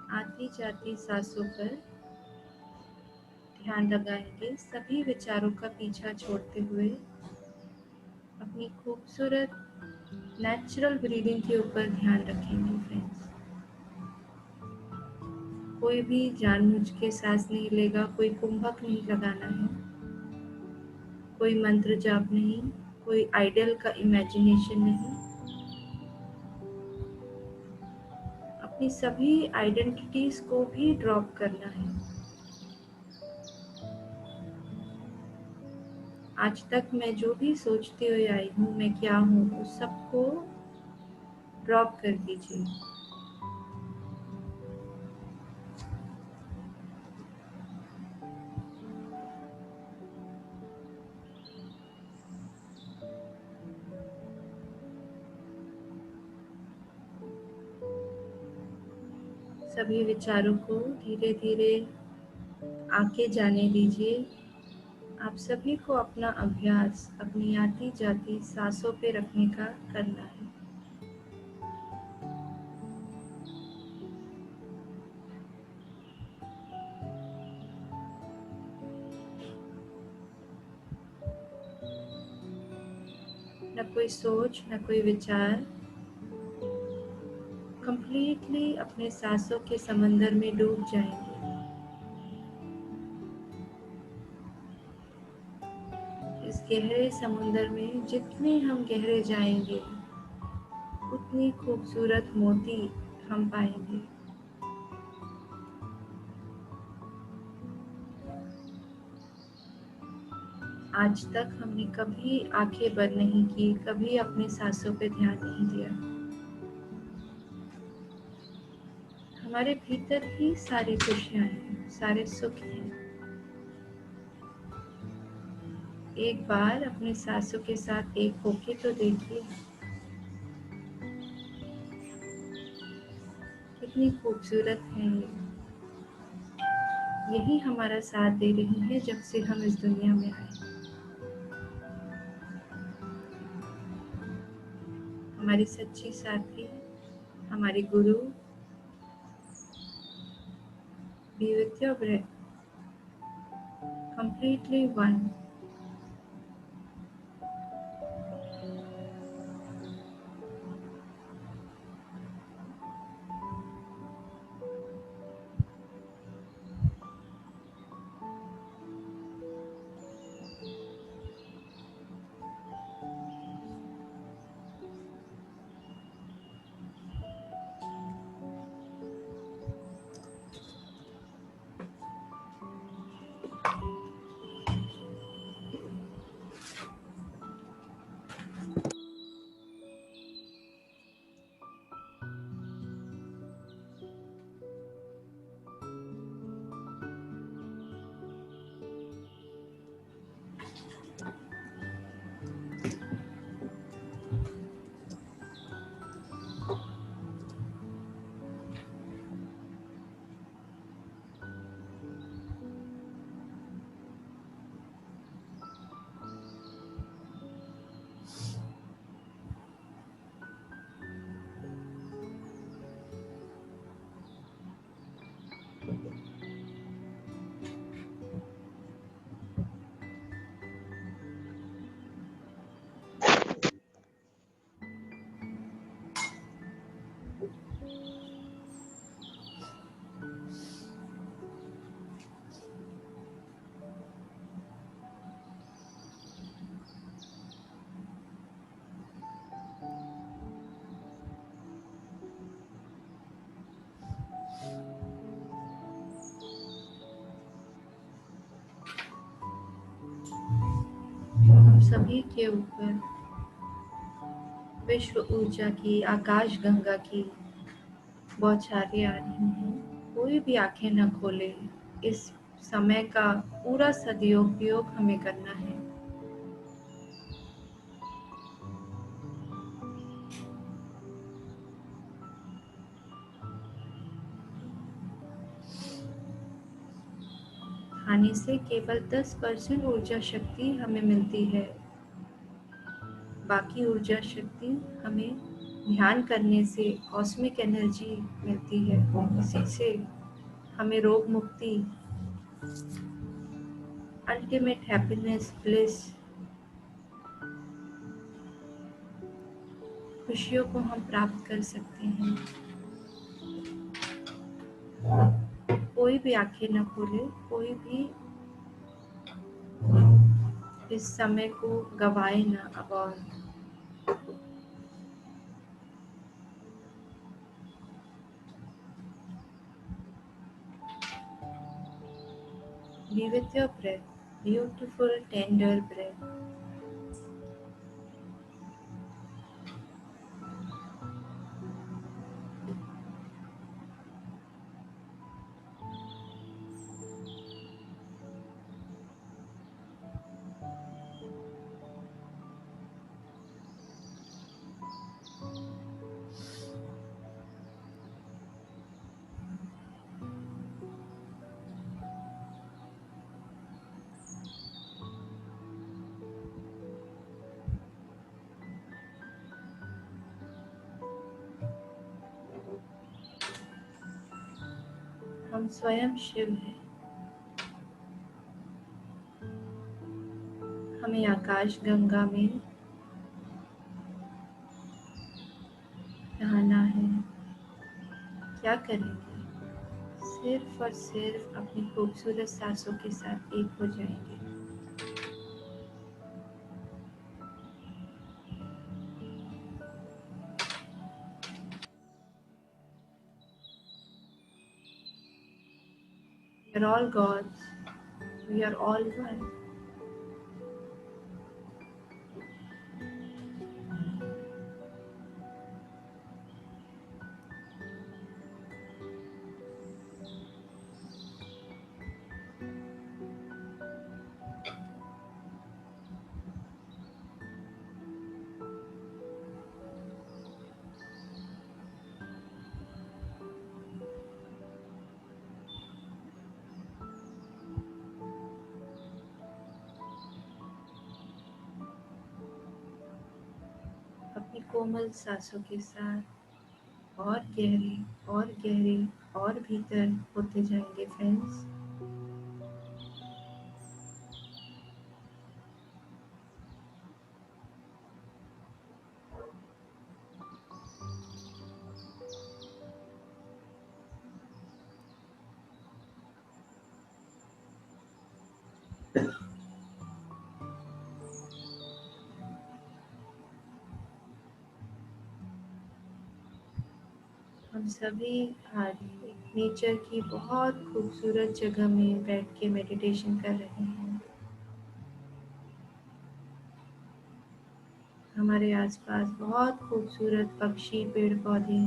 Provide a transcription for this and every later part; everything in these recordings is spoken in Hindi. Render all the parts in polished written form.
आती जाती सांसों पर ध्यान लगाएंगे, सभी विचारों का पीछा छोड़ते हुए अपनी खूबसूरत नेचुरल ब्रीदिंग के ऊपर ध्यान रखेंगे फ्रेंड्स। कोई भी जानबूझ के सांस नहीं लेगा, कोई कुंभक नहीं लगाना है, कोई मंत्र जाप नहीं, कोई आइडियल का इमेजिनेशन नहीं। अपनी सभी आइडेंटिटीज को भी ड्रॉप करना है। आज तक मैं जो भी सोचती हुई आई हूँ, मैं क्या हूँ, उस सबको ड्रॉप कर दीजिए। सभी विचारों को धीरे धीरे आके जाने दीजिए। आप सभी को अपना अभ्यास अपनी आती जाती सांसों पे रखने का करना है। न कोई सोच, न कोई विचार, कंप्लीटली अपने सांसों के समंदर में डूब जाएंगे। इस गहरे समुंदर में जितने हम गहरे जाएंगे, उतनी खूबसूरत मोती हम पाएंगे। आज तक हमने कभी आंखें बंद नहीं की, कभी अपने सांसों पे ध्यान नहीं दिया। हमारे भीतर ही सारी खुशियां हैं, सारे सुख हैं। एक बार अपने सांसों के साथ एक होके तो देखिए, कितनी खूबसूरत है ये। यही हमारा साथ दे रही है जब से हम इस दुनिया में आए। हमारी सच्ची साथी, हमारी गुरु। Be with your breath, completely one. हम सभी के ऊपर विश्व ऊर्जा की, आकाश गंगा की बौछारें आ रही हैं। कोई भी आंखें न खोले। इस समय का पूरा सदुपयोग हमें करना है। खाने से केवल 10% ऊर्जा शक्ति हमें मिलती है। बाकी ऊर्जा शक्ति हमें ध्यान करने से कॉस्मिक एनर्जी मिलती है, इसी से हमें रोग मुक्ति, अल्टीमेट हैप्पीनेस, ब्लिस, खुशियों को हम प्राप्त कर सकते हैं। कोई भी आंखें न खोले, कोई भी इस समय को गवाए न अब और। Be with your breath, beautiful, tender breath. हम स्वयं शिव हैं। हमें आकाश गंगा में नहाना है। क्या करेंगे? सिर्फ और सिर्फ अपनी खूबसूरत सांसों के साथ एक हो जाएंगे। We are all gods. We are all one. अपनी कोमल सांसों के साथ और गहरे और भीतर होते जाएंगे फ्रेंड्स। हम सभी आज नेचर की बहुत खूबसूरत जगह में बैठ के मेडिटेशन कर रहे हैं। हमारे आसपास बहुत खूबसूरत पक्षी, पेड़ पौधे,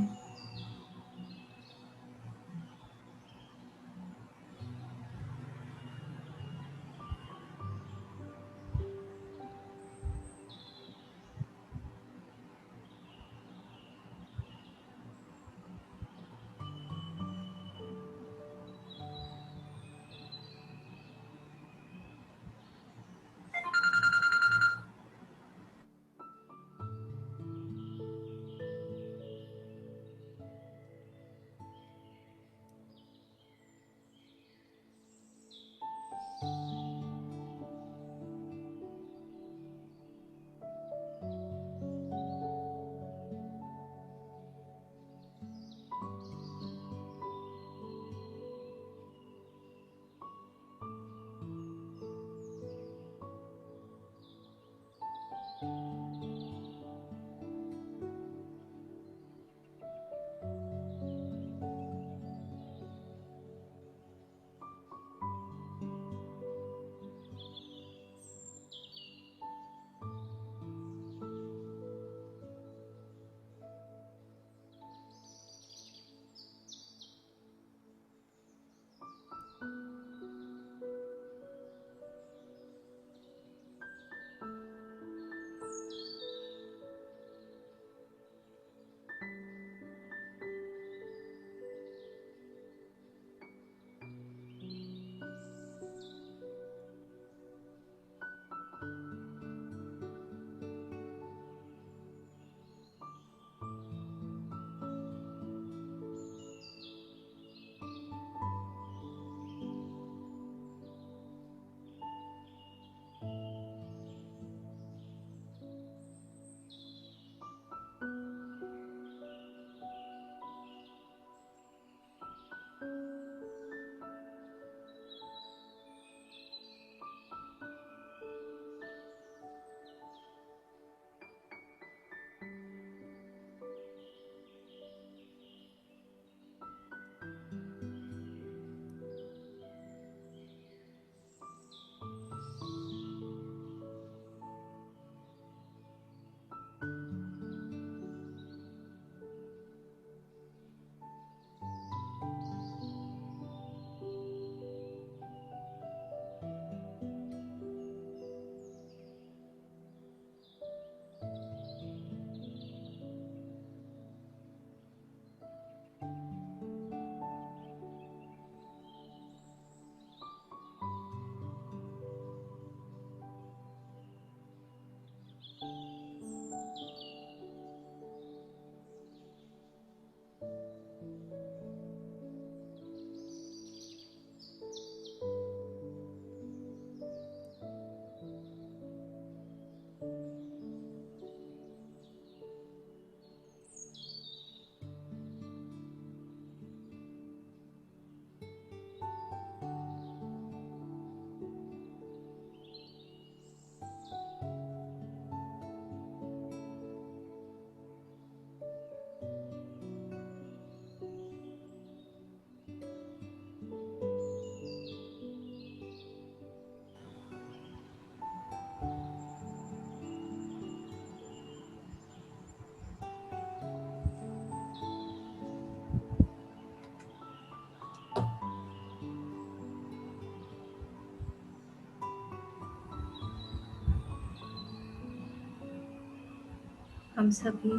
हम सभी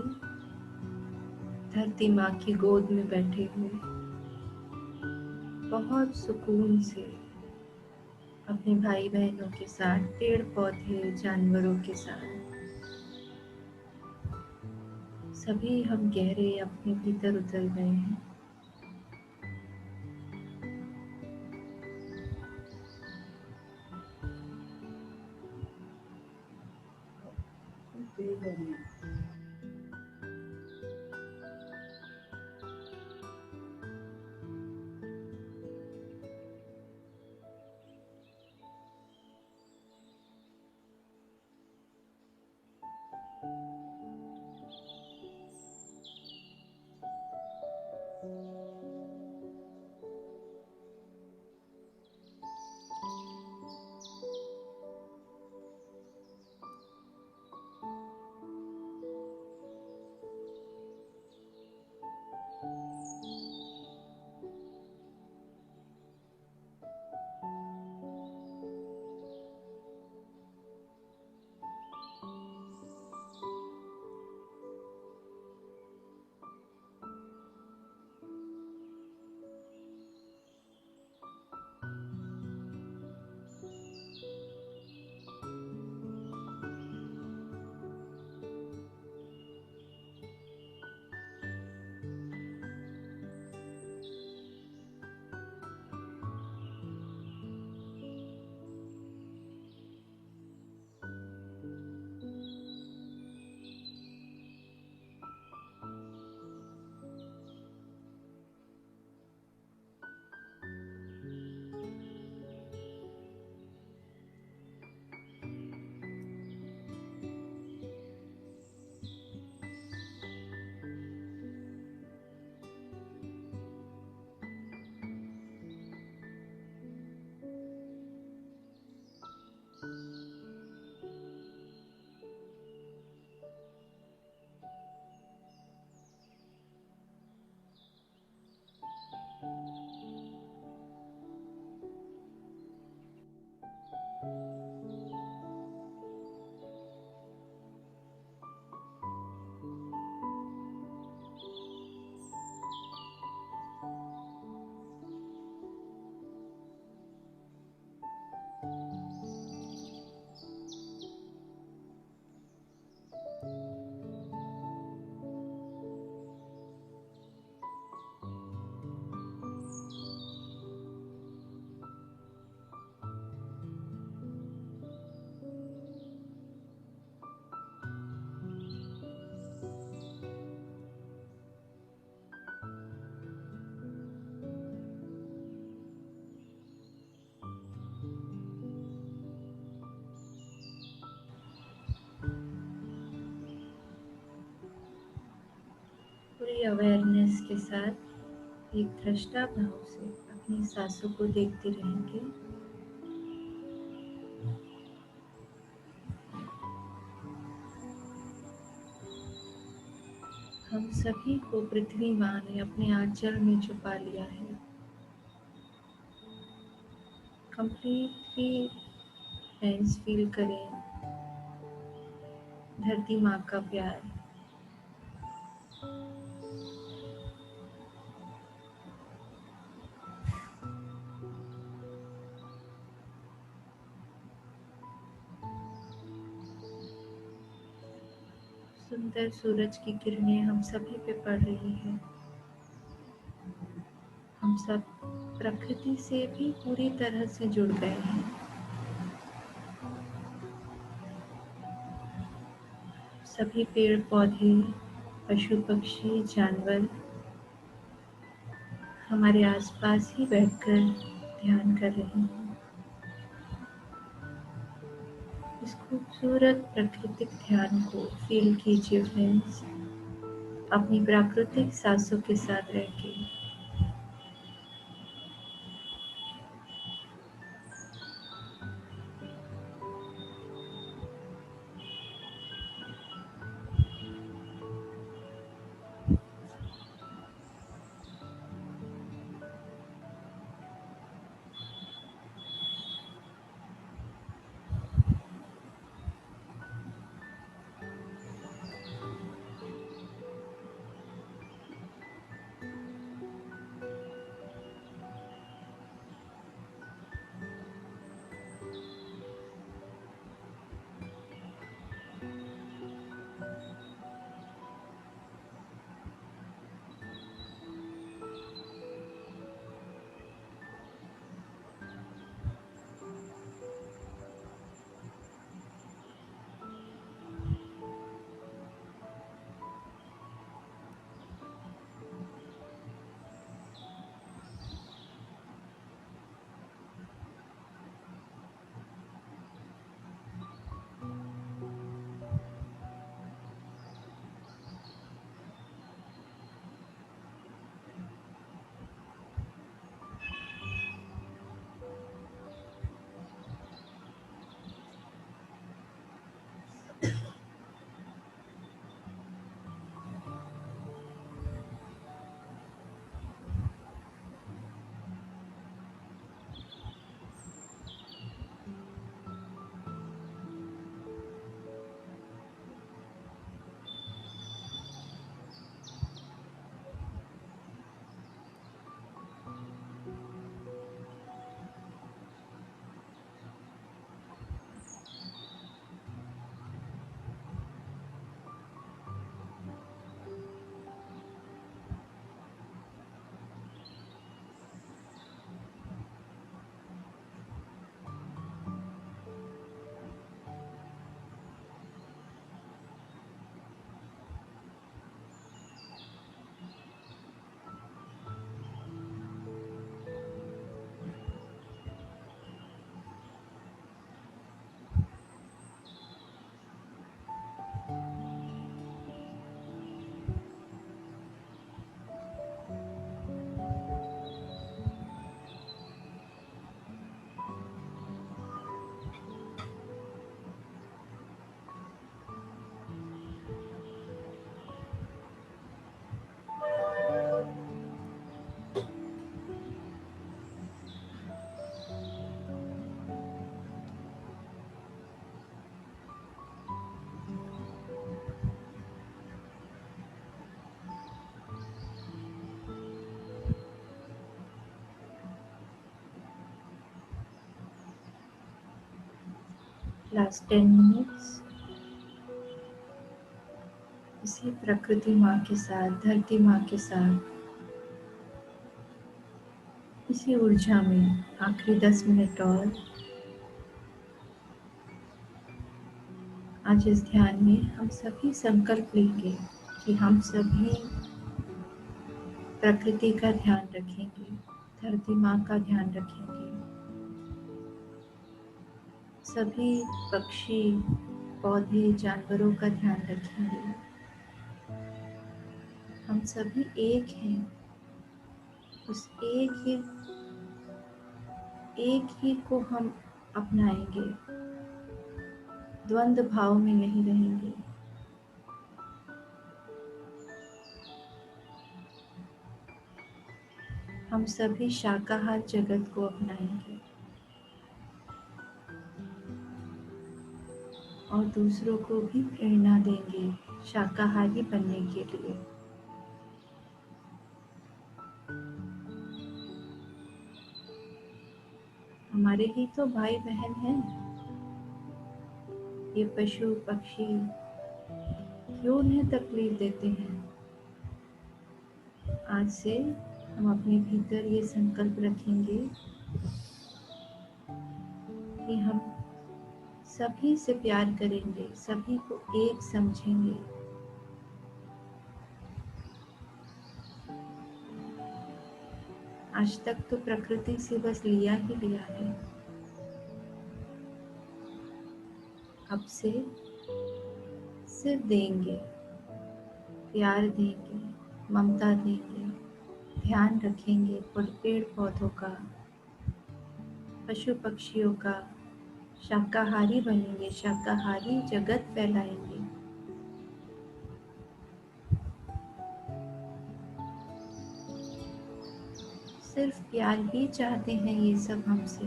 धरती माँ की गोद में बैठे हुए बहुत सुकून से अपने भाई बहनों के साथ, पेड़ पौधे, जानवरों के साथ सभी हम गहरे अपने भीतर उतर गए हैं। पूरी अवेयरनेस के साथ एक दृष्टा भाव से अपनी सांसों को देखते रहेंगे। हम सभी को पृथ्वी माँ ने अपने आंचल में छुपा लिया है। कंप्लीटली हैंड्स फील करें धरती माँ का प्यार। सुंदर सूरज की किरणें हम सभी पे पड़ रही है। हम सब प्रकृति से भी पूरी तरह से जुड़ गए हैं। सभी पेड़ पौधे, पशु पक्षी, जानवर हमारे आसपास ही बैठकर ध्यान कर रहे हैं। इस खूबसूरत प्राकृतिक ध्यान को फील कीजिए फ्रेंड्स, अपनी प्राकृतिक सांसों के साथ रह के। लास्ट 10 मिनट्स इसी प्रकृति माँ के साथ, धरती माँ के साथ, इसी ऊर्जा में आखिरी 10 मिनट और। आज इस ध्यान में हम सभी संकल्प लेंगे कि हम सभी प्रकृति का ध्यान रखेंगे, धरती माँ का ध्यान रखेंगे, सभी पक्षी, पौधे, जानवरों का ध्यान रखेंगे। हम सभी एक हैं, उस एक ही को हम अपनाएंगे, द्वंद्व भाव में नहीं रहेंगे। हम सभी शाकाहार जगत को अपनाएंगे और दूसरों को भी प्रेरणा देंगे शाकाहारी बनने के लिए। हमारे ही तो भाई बहन हैं ये पशु पक्षी, क्यों उन्हें तकलीफ देते हैं? आज से हम अपने भीतर ये संकल्प रखेंगे कि हम सभी से प्यार करेंगे, सभी को एक समझेंगे। आज तक तो प्रकृति से बस लिया ही लिया है, अब से सिर्फ देंगे, प्यार देंगे, ममता देंगे, ध्यान रखेंगे पेड़ पौधों का, पशु पक्षियों का, शाकाहारी बनेंगे, शाकाहारी जगत फैलाएंगे। सिर्फ प्यार ही चाहते हैं ये सब हमसे।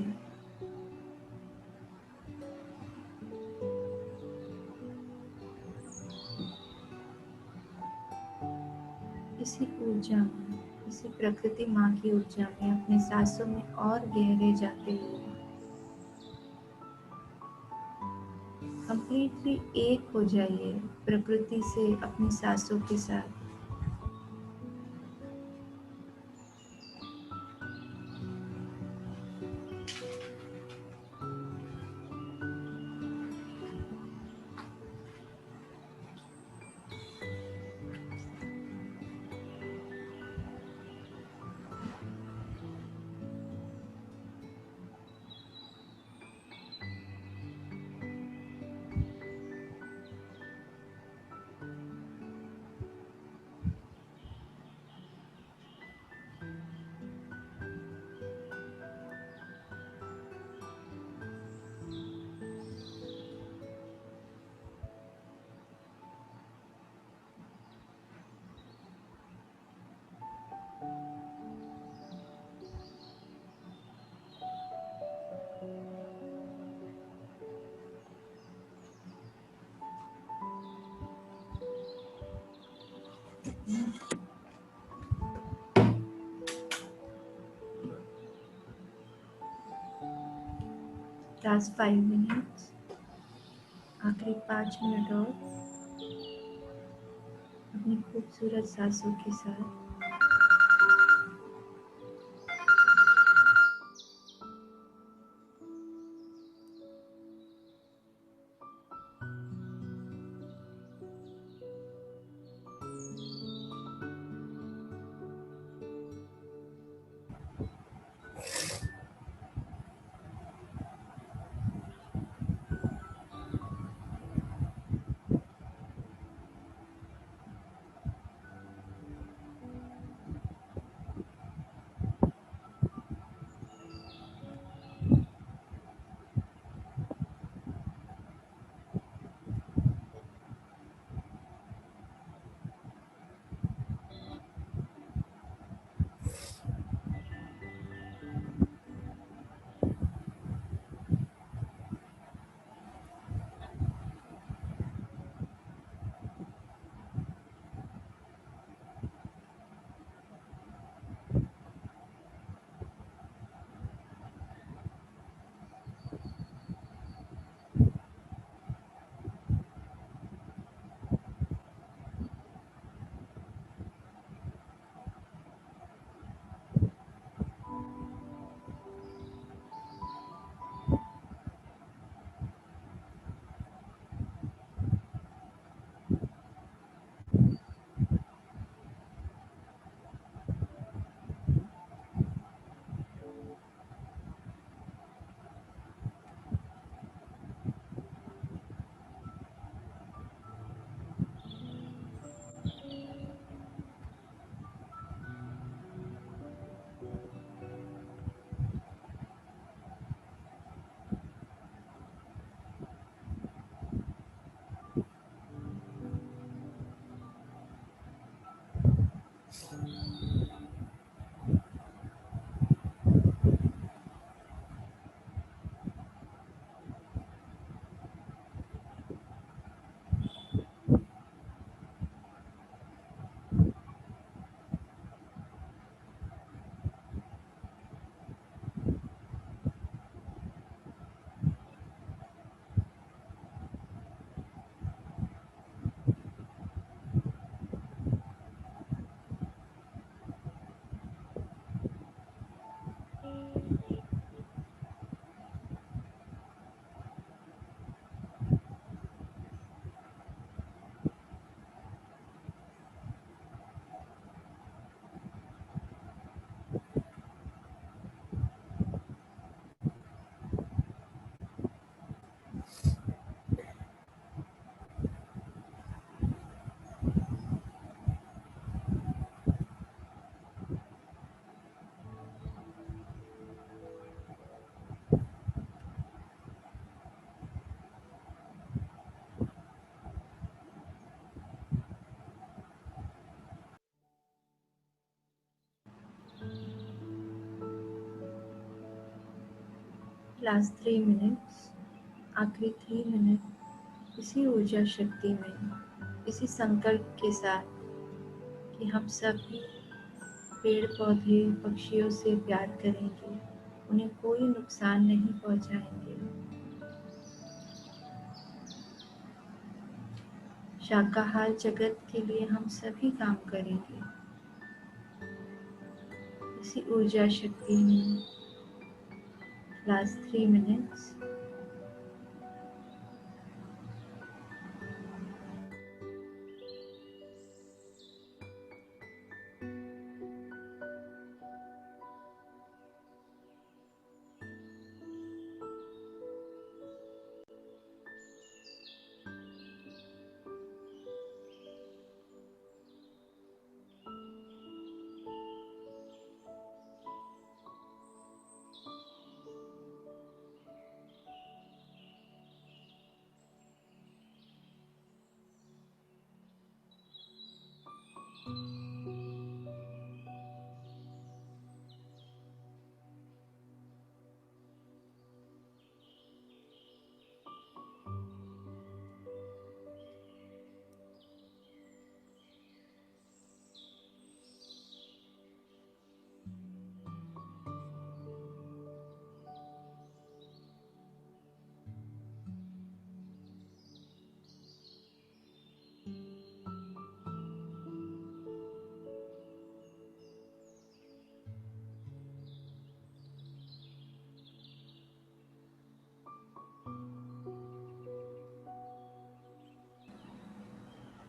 इसी ऊर्जा में, इसी प्रकृति माँ की ऊर्जा में अपने सांसों में और गहरे जाते हुए कंप्लीटली एक हो जाइए प्रकृति से, अपनी सांसों के साथ। लास्ट 5 मिनट्स, आखिरी 5 मिनट और अपनी खूबसूरत सांसों के साथ। लास्ट 3 मिनट्स, आखिरी 3 मिनट इसी ऊर्जा शक्ति में, इसी संकल्प के साथ कि हम सभी पेड़ पौधे पक्षियों से प्यार करेंगे, उन्हें कोई नुकसान नहीं पहुंचाएंगे। शाकाहार जगत के लिए हम सभी काम करेंगे, इसी ऊर्जा शक्ति में। लास्ट 3 मिनट्स,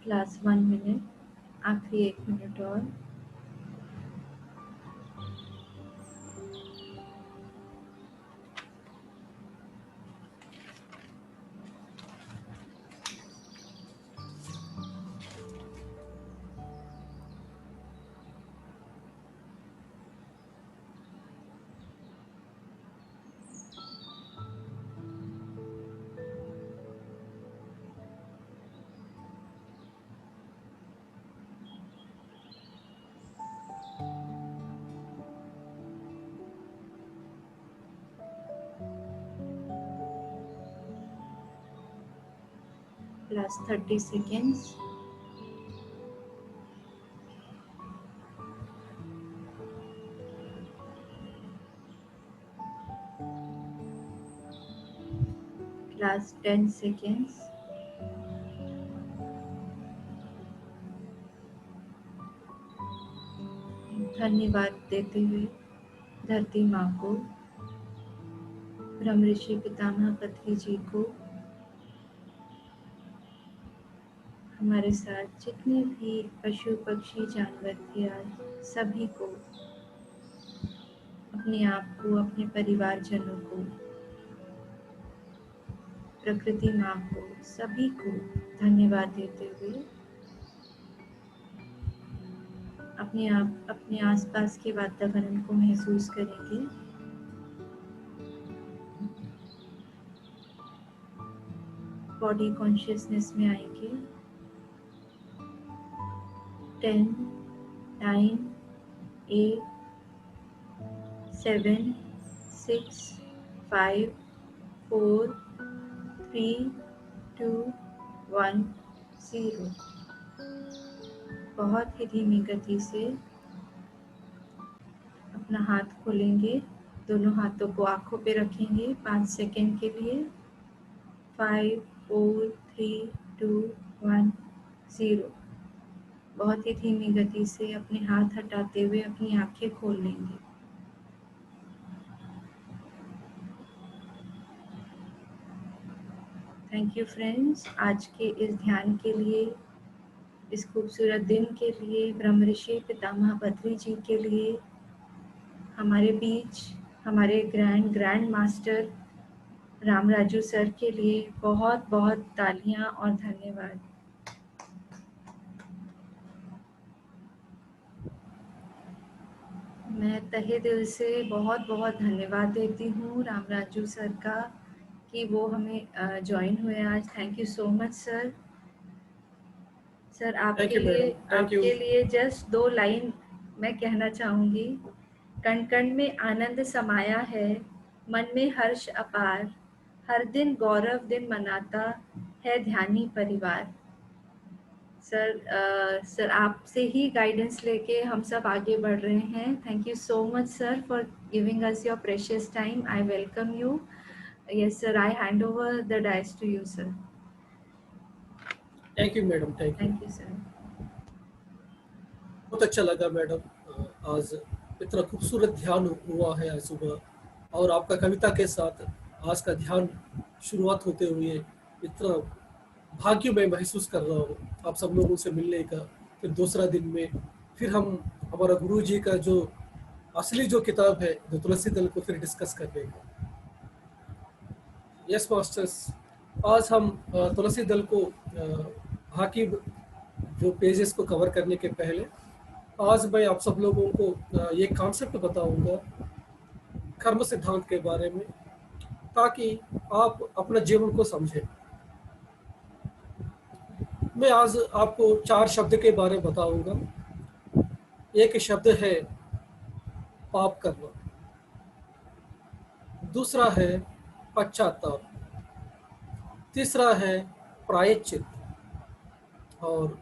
लास्ट 1 मिनट, आखिरी 1 मिनट और। Last 30 seconds. Last 10 seconds. धन्यवाद देते हुए धरती माँ को, ब्रह्म ऋषि पितामह पत्री जी को, हमारे साथ जितने भी पशु पक्षी जानवर थे आज सभी को, अपने आप को, अपने परिवारजनों को, प्रकृति माँ को, सभी को धन्यवाद देते हुए अपने आसपास के वातावरण को महसूस करेंगे। बॉडी कॉन्शियसनेस में आएंगे। 10, 9, 8, 7, 6, 5, 4, 3, 2, 1, 0। बहुत ही धीमी गति से अपना हाथ खोलेंगे, दोनों हाथों को आंखों पे रखेंगे 5 सेकंड के लिए। 5, 4, 3, 2, 1, 0। बहुत ही धीमी गति से अपने हाथ हटाते हुए अपनी आंखें खोल लेंगे। थैंक यू फ्रेंड्स, आज के इस ध्यान के लिए, इस खूबसूरत दिन के लिए, ब्रह्म ऋषि पितामह पत्री जी के लिए, हमारे बीच हमारे ग्रैंड मास्टर रामराजू सर के लिए बहुत बहुत तालियां और धन्यवाद। मैं तहे दिल से बहुत बहुत धन्यवाद देती हूँ रामराजू सर का कि वो हमें ज्वाइन हुए आज। Thank you so much sir. Sir आपके लिए जस्ट 2 लाइन मैं कहना चाहूँगी। कण कण में आनंद समाया है, मन में हर्ष अपार, हर दिन गौरव दिन मनाता है ध्यानी परिवार। सर आपसे ही गाइडेंस लेके हम सब आगे बढ़ रहे हैं। Thank you so much sir for giving us your precious time. I welcome you. Yes sir, I hand over the dais to you sir. Thank you madam, thank you. Thank you sir. बहुत अच्छा लगा मैडम, आज इतना खूबसूरत ध्यान हुआ है आज सुबह, और आपका कविता के साथ आज का ध्यान शुरुआत होते हुए इतना भाग्य मैं महसूस कर रहा हूँ आप सब लोगों से मिलने का। फिर दूसरा दिन में फिर हम हमारा गुरु जी का जो असली जो किताब है जो तुलसी दल को फिर डिस्कस करने का। यस मास्टर्स, आज हम तुलसी दल को बाकी जो पेजेस को कवर करने के पहले आज मैं आप सब लोगों को ये कॉन्सेप्ट बताऊंगा कर्म सिद्धांत के बारे में, ताकि आप अपना जीवन को समझें। मैं आज आपको 4 शब्द के बारे में बताऊंगा। एक शब्द है पाप करना, दूसरा है पश्चाताप, तीसरा है प्रायश्चित, और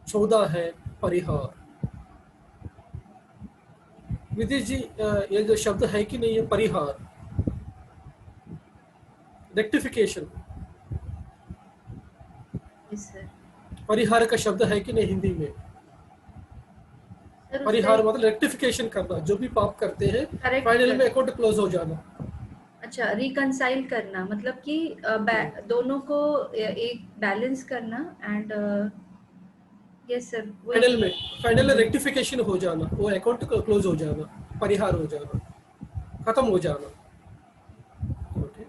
14 है परिहार। विधि जी, ये जो शब्द है कि नहीं है परिहार, रेक्टिफिकेशन, यस सर। परिहार का शब्द है कि नहीं हिंदी में? सर परिहार मतलब रेक्टिफिकेशन करना, जो भी पाप करते हैं फाइनल में अकाउंट क्लोज हो जाना। अच्छा, रिकंसाइल करना मतलब कि दोनों को एक बैलेंस करना एंड यस सर। फाइनल में रेक्टिफिकेशन हो जाना, वो अकाउंट क्लोज हो जाना, परिहार हो जाना, खत्म हो जाना। ओके,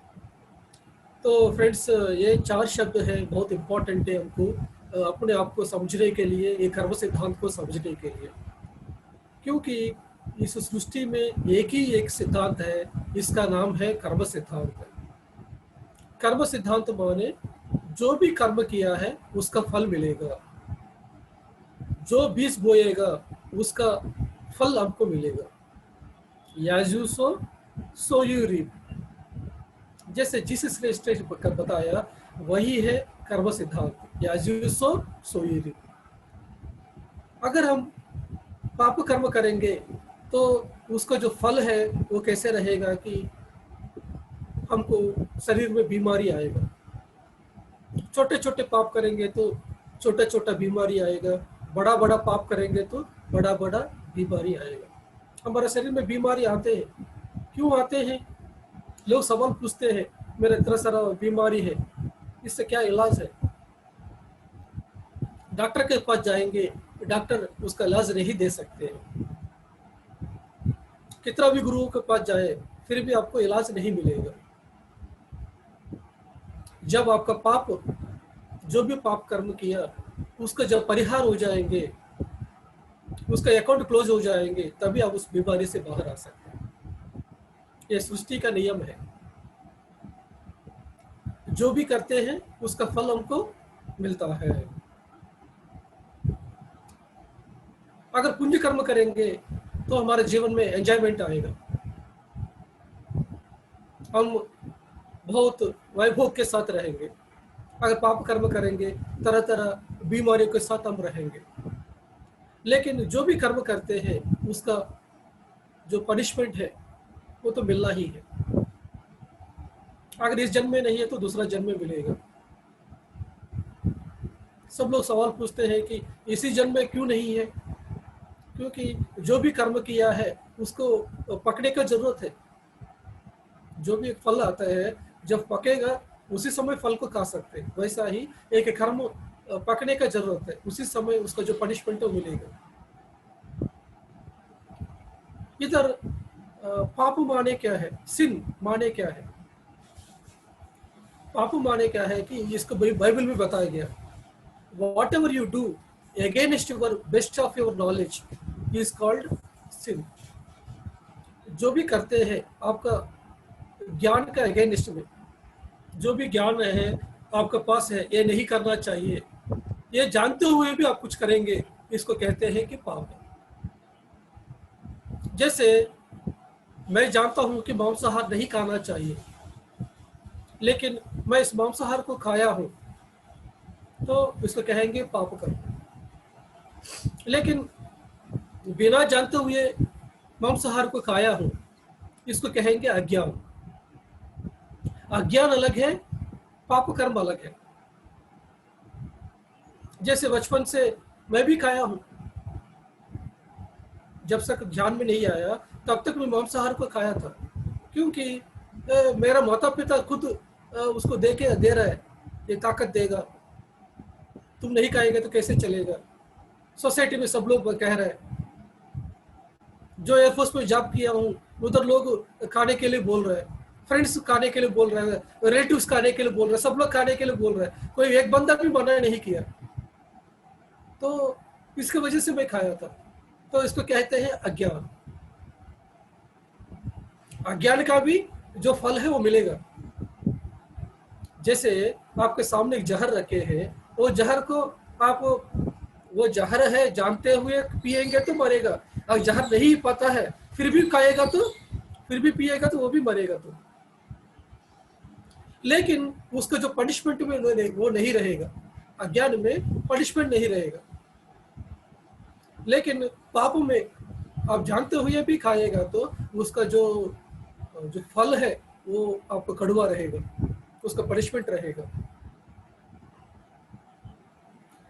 तो फ्रेंड्स ये 4 शब्द है, बहुत इंपॉर्टेंट है हमको अपने आप को समझने के लिए, ये कर्म सिद्धांत को समझने के लिए। क्योंकि इस सृष्टि में एक ही एक सिद्धांत है, इसका नाम है कर्म सिद्धांत। कर्म सिद्धांत माने जो भी कर्म किया है उसका फल मिलेगा, जो बीज बोएगा उसका फल आपको मिलेगा। याजू सो यू रीप, जैसे जिस श्रेष्ठ ने बताया वही है कर्म सिद्धांत, याजू सो यू रीप। अगर हम पाप कर्म करेंगे तो उसका जो फल है वो कैसे रहेगा कि हमको शरीर में बीमारी आएगा। छोटे छोटे पाप करेंगे तो छोटा छोटा बीमारी आएगा, बड़ा बड़ा पाप करेंगे तो बड़ा बड़ा बीमारी आएगा। हमारे शरीर में बीमारी आते हैं, क्यों आते हैं? लोग सवाल पूछते हैं, मेरा इतना सारा बीमारी है, इससे क्या इलाज है? डॉक्टर के पास जाएंगे, डॉक्टर उसका इलाज नहीं दे सकते हैं। कितना भी गुरुओं के पास जाए फिर भी आपको इलाज नहीं मिलेगा। जब आपका पाप, जो भी पाप कर्म किया उसका जब परिहार हो जाएंगे, उसका अकाउंट क्लोज हो जाएंगे, तभी आप उस बीमारी से बाहर आ सकते हैं। ये सृष्टि का नियम है, जो भी करते हैं उसका फल हमको मिलता है। अगर पुण्य कर्म करेंगे तो हमारे जीवन में एंजॉयमेंट आएगा, हम बहुत वैभव के साथ रहेंगे। अगर पाप कर्म करेंगे तरह तरह बीमारियों के साथ हम रहेंगे। लेकिन जो भी कर्म करते हैं उसका जो पनिशमेंट है वो तो मिलना ही है। अगर इस जन्म में नहीं है तो दूसरा जन्म में मिलेगा। सब लोग सवाल पूछते हैं कि इसी जन्म में क्यों नहीं है? क्योंकि जो भी कर्म किया है उसको पकने का जरूरत है। जो भी फल आता है जब पकेगा उसी समय फल को खा सकते हैं, वैसा ही एक कर्म पकने का जरूरत है, उसी समय उसका जो पनिशमेंट है वो मिलेगा। इधर पाप माने क्या है, सिन माने क्या है? पाप माने क्या है कि इसको बाइबल में बताया गया, whatever you do against your best of your knowledge is called sin. जो भी करते हैं आपका ज्ञान का अगेंस्ट में, जो भी ज्ञान है आपके पास है ये नहीं करना चाहिए, ये जानते हुए भी आप कुछ करेंगे, इसको कहते हैं कि पाप है। जैसे मैं जानता हूँ कि मांसाहार नहीं खाना चाहिए, लेकिन मैं इस मांसाहार को खाया हूँ, तो इसको कहेंगे पाप कर्म। लेकिन बिना जानते हुए मांसाहार को खाया हूँ, इसको कहेंगे अज्ञान। अज्ञान अलग है, पाप कर्म अलग है। जैसे बचपन से मैं भी खाया हूँ, जब तक ध्यान में नहीं आया तब तक मैं मांसाहार को खाया था, क्योंकि मेरा माता पिता खुद उसको दे रहा है, ये ताकत देगा, तुम नहीं खाएंगे तो कैसे चलेगा। सोसाइटी में सब लोग कह रहे हैं, जो एयरफोर्स में जॉब किया हूँ उधर लोग खाने के लिए बोल रहे हैं, फ्रेंड्स खाने के लिए बोल रहे हैं, रिलेटिव्स खाने के लिए बोल रहे हैं, सब लोग खाने के लिए बोल रहे हैं, कोई एक बंदा भी मना नहीं किया। तो इसकी वजह से मैं खाया था। तो इसको कहते हैं अज्ञान। अज्ञान का भी जो फल है वो मिलेगा। जैसे आपके सामने एक जहर रखे हैं, वो जहर को आप, वो जहर है जानते हुए पिएंगे तो मरेगा, और जहर नहीं पता है फिर भी खाएगा तो, फिर भी पिएगा तो वो भी मरेगा। तो लेकिन उसका जो पनिशमेंट में वो नहीं रहेगा, अज्ञान में पनिशमेंट नहीं रहेगा। लेकिन पाप में आप जानते हुए भी खाएगा तो उसका जो जो फल है वो आपको कड़वा रहेगा, उसका पनिशमेंट रहेगा।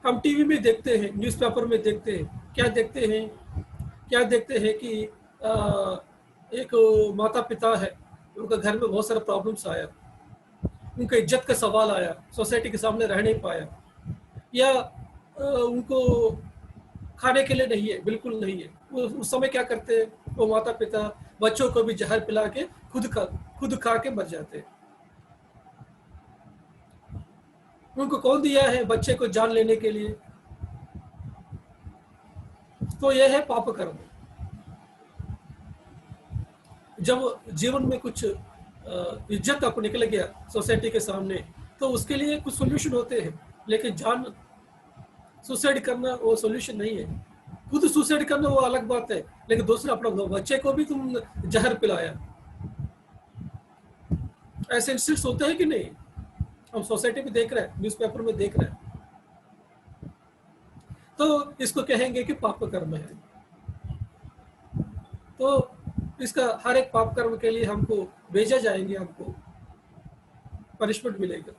हम टीवी में देखते हैं, न्यूज़पेपर में देखते हैं, क्या देखते हैं, क्या देखते हैं कि एक माता पिता है, उनका घर में बहुत सारा प्रॉब्लम्स आया, उनका इज्जत का सवाल आया, सोसाइटी के सामने रह नहीं पाया, या उनको खाने के लिए नहीं है, बिल्कुल नहीं है। उस समय क्या करते हैं वो माता पिता, बच्चों को भी जहर पिला के खुद खा के मर जाते हैं। उनको कौन दिया है बच्चे को जान लेने के लिए? तो यह है पाप कर्म। जब जीवन में कुछ इज्जत आपको निकल गया सोसाइटी के सामने, तो उसके लिए कुछ सोल्यूशन होते हैं, लेकिन जान सुसाइड करना वो सोल्यूशन नहीं है। खुद सुसाइड करना वो अलग बात है, लेकिन दूसरा अपना बच्चे को भी तुम जहर पिलाया। ऐसे इंसिडेंट्स होते हैं कि नहीं? हम सोसाइटी में देख रहे हैं, न्यूज़पेपर में देख रहे हैं। तो इसको कहेंगे कि पाप कर्म है। तो इसका हर एक पाप कर्म के लिए हमको भेजा जाएंगे, हमको पनिशमेंट मिलेगा।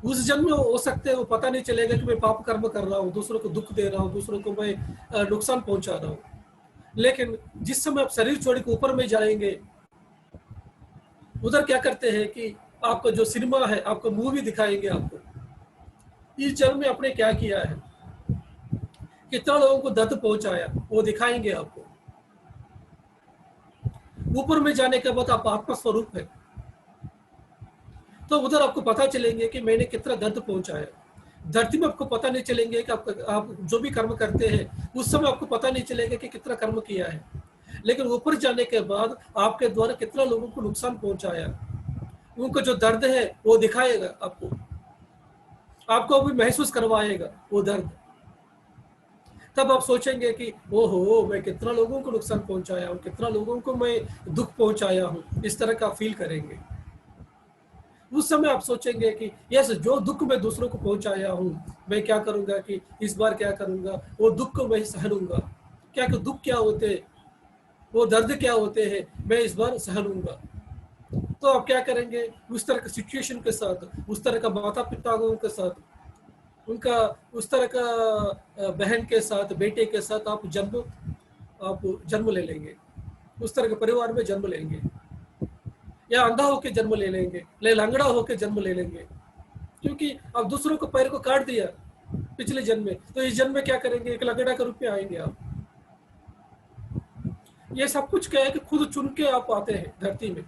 उस जन्म में हो सकते हैं वो पता नहीं चलेगा कि मैं पाप कर्म कर रहा हूँ, दूसरों को दुख दे रहा हूँ, दूसरों को मैं नुकसान पहुंचा रहा हूँ। लेकिन जिस समय आप शरीर छोड़ के ऊपर में जाएंगे, उधर क्या करते हैं कि आपका जो सिनेमा है, आपको मूवी दिखाएंगे, आपको इस जन्म में आपने क्या किया है, कितना लोगों को दर्द पहुंचाया, वो दिखाएंगे आपको। ऊपर में जाने के बाद आप आत्मा स्वरूप है, तो उधर आपको पता चलेंगे कि मैंने कितना दर्द पहुंचाया। धरती में आपको पता नहीं चलेंगे कि आप जो भी कर्म करते हैं उस समय आपको पता नहीं चलेगा कि कितना कर्म किया है, लेकिन ऊपर जाने के बाद आपके द्वारा कितना लोगों को नुकसान पहुंचाया, उनको जो दर्द है वो दिखाएगा आपको, आपको भी महसूस करवाएगा वो दर्द। तब आप सोचेंगे कि ओहो, मैं कितना लोगों को नुकसान पहुंचाया हूँ, कितना लोगों को मैं दुख पहुंचाया हूँ, इस तरह का फील करेंगे। उस समय आप सोचेंगे कि यस, जो दुख मैं दूसरों को पहुंचाया हूँ, मैं क्या करूंगा कि इस बार क्या करूंगा, वो दुख को मैं सहलूंगा। क्या कि दुख क्या होते हैं, वो दर्द क्या होते हैं, मैं इस बार सहलूंगा। तो आप क्या करेंगे, उस तरह के सिचुएशन के साथ, उस तरह का माता पिता के साथ, उनका उस तरह का बहन के साथ, बेटे के साथ आप जन्म ले लेंगे, उस तरह के परिवार में जन्म लेंगे, या अंधा होकर जन्म ले लेंगे, लंगड़ा होकर जन्म ले लेंगे, क्योंकि आप दूसरों को पैर को काट दिया पिछले जन्म में, तो इस जन्म में क्या करेंगे, एक लंगड़ा के रूप में आएंगे आप। ये सब कुछ क्या है कि खुद चुन के आप आते हैं धरती में।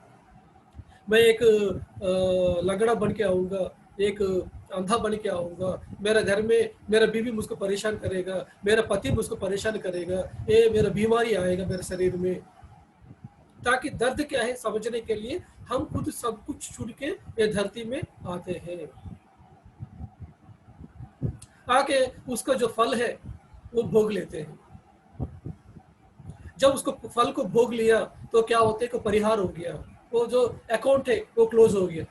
मैं एक लंगड़ा बन के आऊंगा, एक अंधा बन के आऊंगा, मेरा घर में मेरा बीवी मुझको परेशान करेगा, मेरा पति मुझको परेशान करेगा, ये मेरा बीमारी आएगा मेरे शरीर में। ताकि दर्द क्या है समझने के लिए हम खुद सब कुछ छूट के ये धरती में आते हैं, आके उसका जो फल है वो भोग लेते हैं। जब उसको फल को भोग लिया तो क्या होते कि परिहार हो गया, वो जो अकाउंट है वो क्लोज हो गया।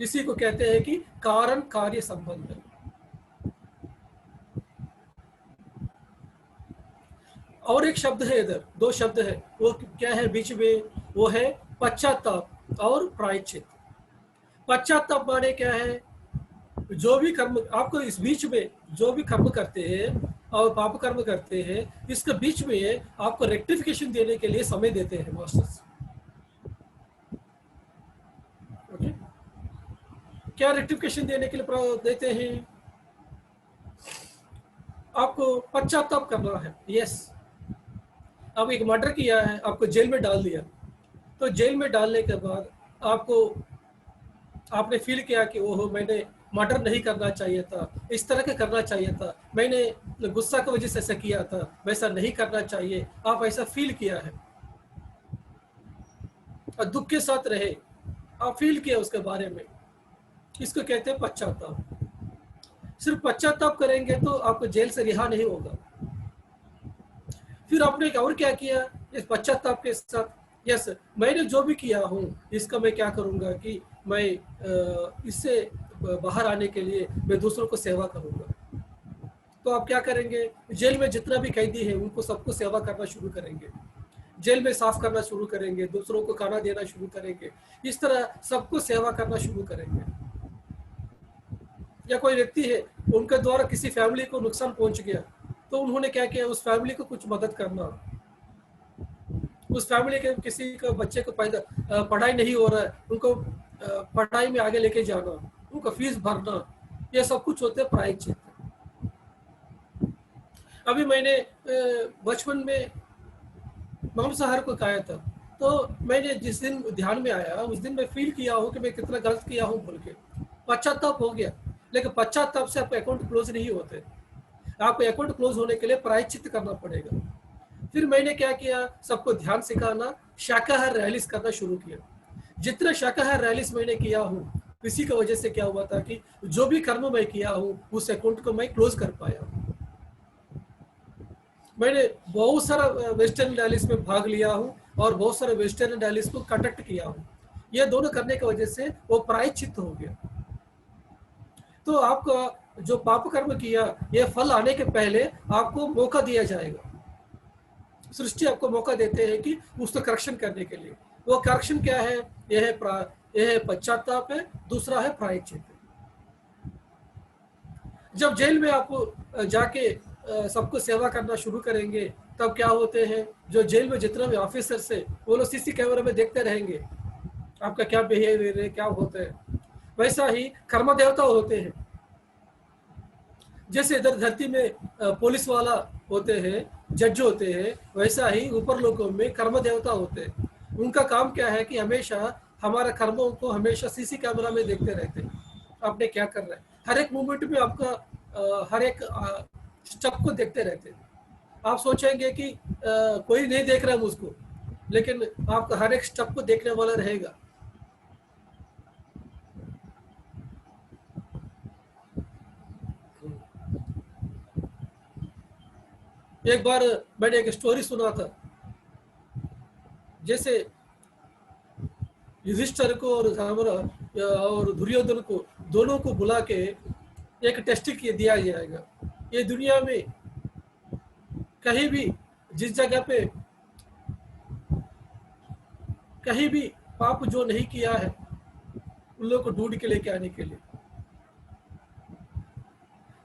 इसी को कहते हैं कि कारण कार्य संबंध। और एक शब्द है इधर, दो शब्द है, वो क्या है बीच में, वो है पश्चाताप और प्रायश्चित। पश्चाताप माने क्या है, जो भी कर्म आपको इस बीच में, जो भी कर्म करते हैं और पाप कर्म करते हैं, इसके बीच में आपको रेक्टिफिकेशन देने के लिए समय देते हैं मास्टर्स। ओके, क्या रेक्टिफिकेशन देने के लिए देते हैं? आपको पश्चाताप करना है। यस, आप एक मर्डर किया है, आपको जेल में डाल दिया, तो जेल में डालने के बाद आपको, आपने फील किया कि ओहो मैंने मर्डर नहीं करना चाहिए था, इस तरह के करना चाहिए था, मैंने गुस्सा की वजह से ऐसा किया था, वैसा नहीं करना चाहिए, आप ऐसा फील किया है और दुख के साथ रहे, आप फील किया उसके बारे में, इसको कहते हैं पश्चाताप। सिर्फ पश्चाताप करेंगे तो आपको जेल से रिहा नहीं होगा। फिर आपने और क्या किया इस पश्चाताप के साथ? यस, मैंने जो भी किया हूँ इसका मैं क्या करूँगा कि मैं इससे बाहर आने के लिए मैं दूसरों को सेवा करूँगा। तो आप क्या करेंगे, जेल में जितना भी कैदी है उनको सबको सेवा करना शुरू करेंगे, जेल में साफ करना शुरू करेंगे, दूसरों को खाना देना शुरू करेंगे, इस तरह सबको सेवा करना शुरू करेंगे। या कोई व्यक्ति है, उनके द्वारा किसी फैमिली को नुकसान पहुंच गया, तो उन्होंने क्या किया, उस फैमिली को कुछ मदद करना, उस फैमिली के किसी का बच्चे को पढ़ाई नहीं हो रहा है, उनको पढ़ाई में आगे लेके जाना, उनका फीस भरना, ये सब कुछ होते हैं प्रायश्चित। अभी मैंने बचपन में मांसाहार को खाया था, तो मैंने जिस दिन ध्यान में आया उस दिन मैं फील किया हूँ कि मैं कितना गलत किया हूँ बोल के, पश्चाताप हो गया। लेकिन पश्चाताप से आपके अकाउंट क्लोज नहीं होते, आपको अकाउंट क्लोज होने के लिए प्रायश्चित करना पड़ेगा। फिर मैंने क्या किया, सबको ध्यान सिखाना, शाकाहार रैलीज करना शुरू किया। जितना शाकाहार रैलीज मैंने किया हूँ, इसी की वजह से क्या हुआ था कि जो भी कर्म मैं किया हूँ उस अकाउंट को मैं क्लोज कर पाया। मैंने बहुत सारा वेस्टर्न रैलीज में भाग लिया हूँ और बहुत सारे वेस्टर्न रैलीज को कंडक्ट किया हूँ। ये दोनों करने की वजह से वो प्रायश्चित हो गया। तो आपका जो पाप कर्म किया, ये फल आने के पहले आपको मौका दिया जाएगा। सृष्टि आपको मौका देते हैं कि उसको करेक्शन करने के लिए। वो करेक्शन क्या है? यह है पश्चाताप है, दूसरा है प्रायश्चित। जब जेल में आप जाके सबको सेवा करना शुरू करेंगे, तब क्या होते हैं, जो जेल में जितने भी ऑफिसर्स है वो लोग सीसी कैमरे में देखते रहेंगे आपका क्या बिहेवियर है, क्या होता है। वैसा ही कर्म देवता होते हैं, जैसे इधर धरती में पुलिस वाला होते हैं, जज होते हैं, वैसा ही ऊपर लोगों में कर्म देवता होते हैं। उनका काम क्या है कि हमेशा हमारे कर्मों को हमेशा सीसी कैमरा में देखते रहते हैं, आपने क्या कर रहे हैं, हर एक मूवमेंट में आपका हर एक स्टेप को देखते रहते हैं। आप सोचेंगे कि कोई नहीं देख रहा है मुझको, लेकिन आपका हर एक स्टेप को देखने वाला रहेगा। एक बार मैंने एक स्टोरी सुना था, जैसे युधिष्ठिर को और धर्मरा और दुर्योधन को दोनों को बुला के एक टेस्ट दिया जाएगा। ये दुनिया में कहीं भी जिस जगह पे कहीं भी पाप जो नहीं किया है उन लोगों को ढूंढ के लेके आने के लिए।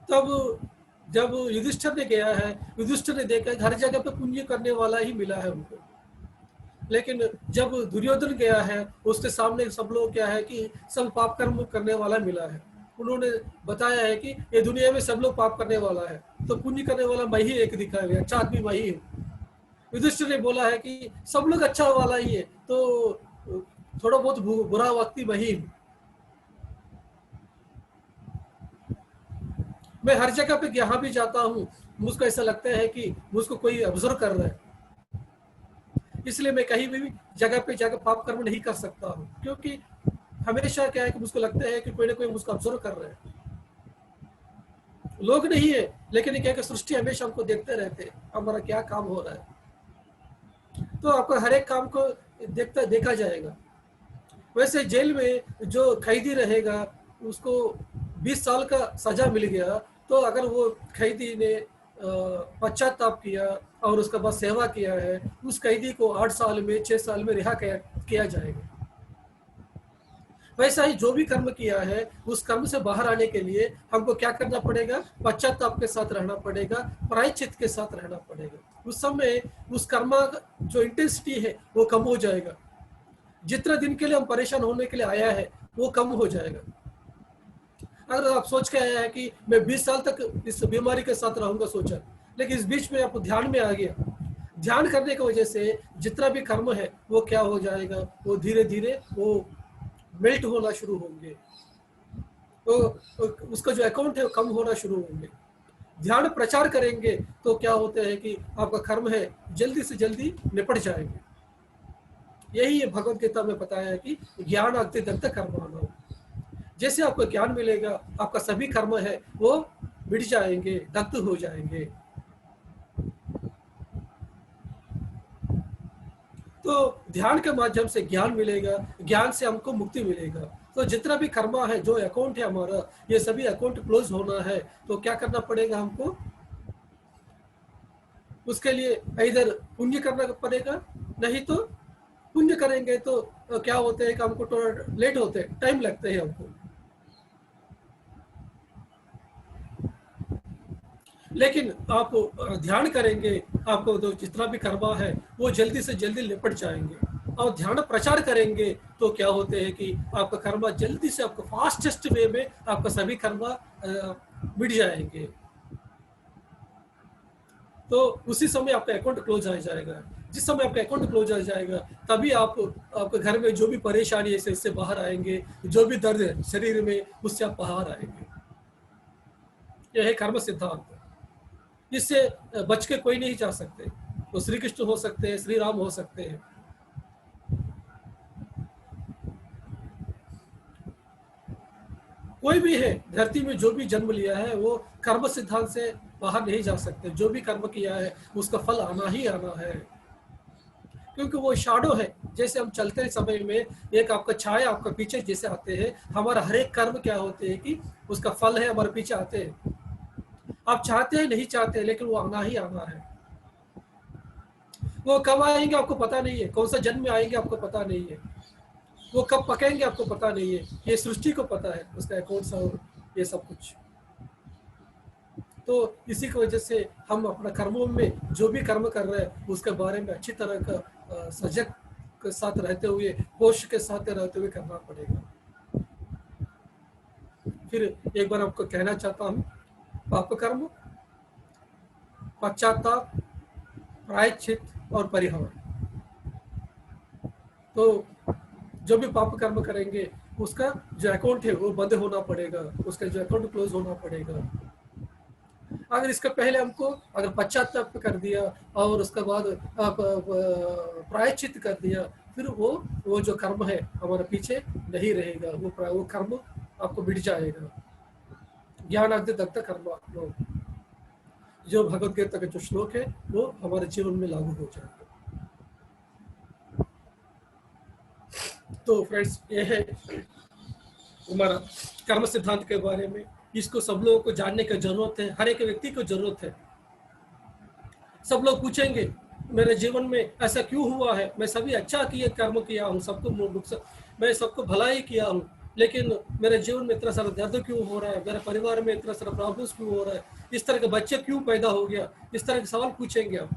तब जब युधिष्ठिर ने गया है, युधिष्ठिर ने देखा हर जगह पे पुण्य करने वाला ही मिला है उनको। लेकिन जब दुर्योधन गया है, उसके सामने सब लोग क्या है कि सब पाप कर्म करने वाला मिला है। उन्होंने बताया है कि ये दुनिया में सब लोग पाप करने वाला है, तो पुण्य करने वाला मैं ही एक दिखा है, अच्छा आदमी मैं ही हूँ। युधिष्ठिर ने बोला है कि सब लोग अच्छा वाला ही है, तो थोड़ा बहुत बुरा व्यक्ति मैं ही हूँ। मैं हर जगह पे जहाँ भी जाता हूँ मुझको ऐसा लगता है कि मुझको कोई ऑब्जर्व कर रहा है, इसलिए मैं कहीं भी जगह पे जाकर पाप कर्म नहीं कर सकता हूँ, क्योंकि हमेशा क्या है कि मुझको लगता है कि कोई ना कोई मुझको ऑब्जर्व कर रहा है। लोग नहीं है, लेकिन ये क्या कि सृष्टि हमेशा हमको देखते रहते हैं हमारा क्या काम हो रहा है। तो आपका हर एक काम को देखा जाएगा। वैसे जेल में जो कैदी रहेगा उसको 20 साल का सजा मिल गया, तो अगर वो कैदी ने पश्चाताप किया और उसके बाद सेवा किया है, उस कैदी को 8 साल में 6 साल में रिहा किया जाएगा। वैसा ही जो भी कर्म किया है उस कर्म से बाहर आने के लिए हमको क्या करना पड़ेगा, पश्चाताप के साथ रहना पड़ेगा, प्रायश्चित के साथ रहना पड़ेगा। उस समय उस कर्म का जो इंटेंसिटी है वो कम हो जाएगा। जितना दिन के लिए हम परेशान होने के लिए आया है वो कम हो जाएगा। अगर आप सोच के आया है कि मैं 20 साल तक इस बीमारी के साथ रहूंगा सोचा, लेकिन इस बीच में आपको ध्यान में आ गया, ध्यान करने की वजह से जितना भी कर्म है वो क्या हो जाएगा, वो धीरे धीरे वो मेल्ट होना शुरू होंगे, तो उसका जो अकाउंट है वो कम होना शुरू होंगे। ध्यान प्रचार करेंगे तो क्या होता है कि आपका कर्म है जल्दी से जल्दी निपट जाएंगे। यही भगवत गीता में बताया है कि ज्ञान अग्नि दग्ध कर्माणो। जैसे आपको ज्ञान मिलेगा आपका सभी कर्म है वो मिट जाएंगे, दग्ध हो जाएंगे। तो ध्यान के माध्यम से ज्ञान मिलेगा, ज्ञान से हमको मुक्ति मिलेगा। तो जितना भी कर्मा है, जो अकाउंट है हमारा, ये सभी अकाउंट क्लोज होना है, तो क्या करना पड़ेगा हमको, उसके लिए इधर पुण्य करना पड़ेगा, नहीं तो पुण्य करेंगे तो क्या होते हैं कि हमको थोड़ा लेट होते हैं, टाइम लगते हैं हमको। लेकिन आप ध्यान करेंगे, आपको तो जितना भी कर्मा है वो जल्दी से जल्दी निपट जाएंगे। और ध्यान प्रचार करेंगे तो क्या होते हैं कि आपका कर्मा जल्दी से, आपको फास्टेस्ट वे में आपका सभी कर्मा मिट जाएंगे। तो उसी समय आपका अकाउंट क्लोज आ जाएगा। जिस समय आपका अकाउंट क्लोज आ जाएगा तभी आप आपके घर में जो भी परेशानी है इससे बाहर आएंगे, जो भी दर्द है शरीर में उससे आप बाहर आएंगे। यह है कर्म सिद्धांत। इससे बच के कोई नहीं जा सकते। तो श्री कृष्ण हो सकते हैं, श्री राम हो सकते हैं। कोई भी है धरती में जो भी जन्म लिया है वो कर्म सिद्धांत से बाहर नहीं जा सकते। जो भी कर्म किया है उसका फल आना ही आना है, क्योंकि वो शाडो है। जैसे हम चलते समय में एक आपका छाया आपका पीछे जैसे आते हैं, हमारा हर एक कर्म क्या होते हैं कि उसका फल है हमारे पीछे आते हैं। आप चाहते हैं नहीं चाहते हैं, लेकिन वो आना ही आना है। वो कब आएंगे आपको पता नहीं है, कौन सा जन्म में आएंगे आपको पता नहीं है, वो कब पकेंगे आपको पता नहीं है। ये सृष्टि को पता है, उसका अकाउंट सा और ये सब कुछ। तो इसी की वजह से हम अपना कर्मों में जो भी कर्म कर रहे हैं उसके बारे में अच्छी तरह का सजग के साथ रहते हुए, होश के साथ रहते हुए करना पड़ेगा। फिर एक बार आपको कहना चाहता हूँ, पाप कर्म, पश्चाताप, प्रायश्चित और परिहार। तो जो भी पाप कर्म करेंगे उसका जो अकाउंट है वो बंद होना पड़ेगा, उसका जो अकाउंट क्लोज होना पड़ेगा। अगर इसके पहले हमको अगर पश्चाताप कर दिया और उसके बाद आप प्रायश्चित कर दिया, फिर वो जो कर्म है हमारे पीछे नहीं रहेगा, वो कर्म आपको मिट जाएगा। ज्ञान अग्नि दग्ध कर्म, जो भगवत गीता का जो श्लोक है वो हमारे जीवन में लागू हो जाएगा। तो फ्रेंड्स, ये है हमारा कर्म सिद्धांत के बारे में। इसको सब लोगों को जानने की जरूरत है, हर एक व्यक्ति को जरूरत है। सब लोग पूछेंगे मेरे जीवन में ऐसा क्यों हुआ है, मैं सभी अच्छा किए कर्म किया हूँ, मैं सबको भला ही किया हूँ, लेकिन मेरे जीवन में इतना सारा दर्द क्यों हो रहा है, मेरे परिवार में इतना सारा प्रॉब्लम्स क्यों हो रहा है, इस तरह के बच्चे क्यों पैदा हो गया, इस तरह के सवाल पूछेंगे आप।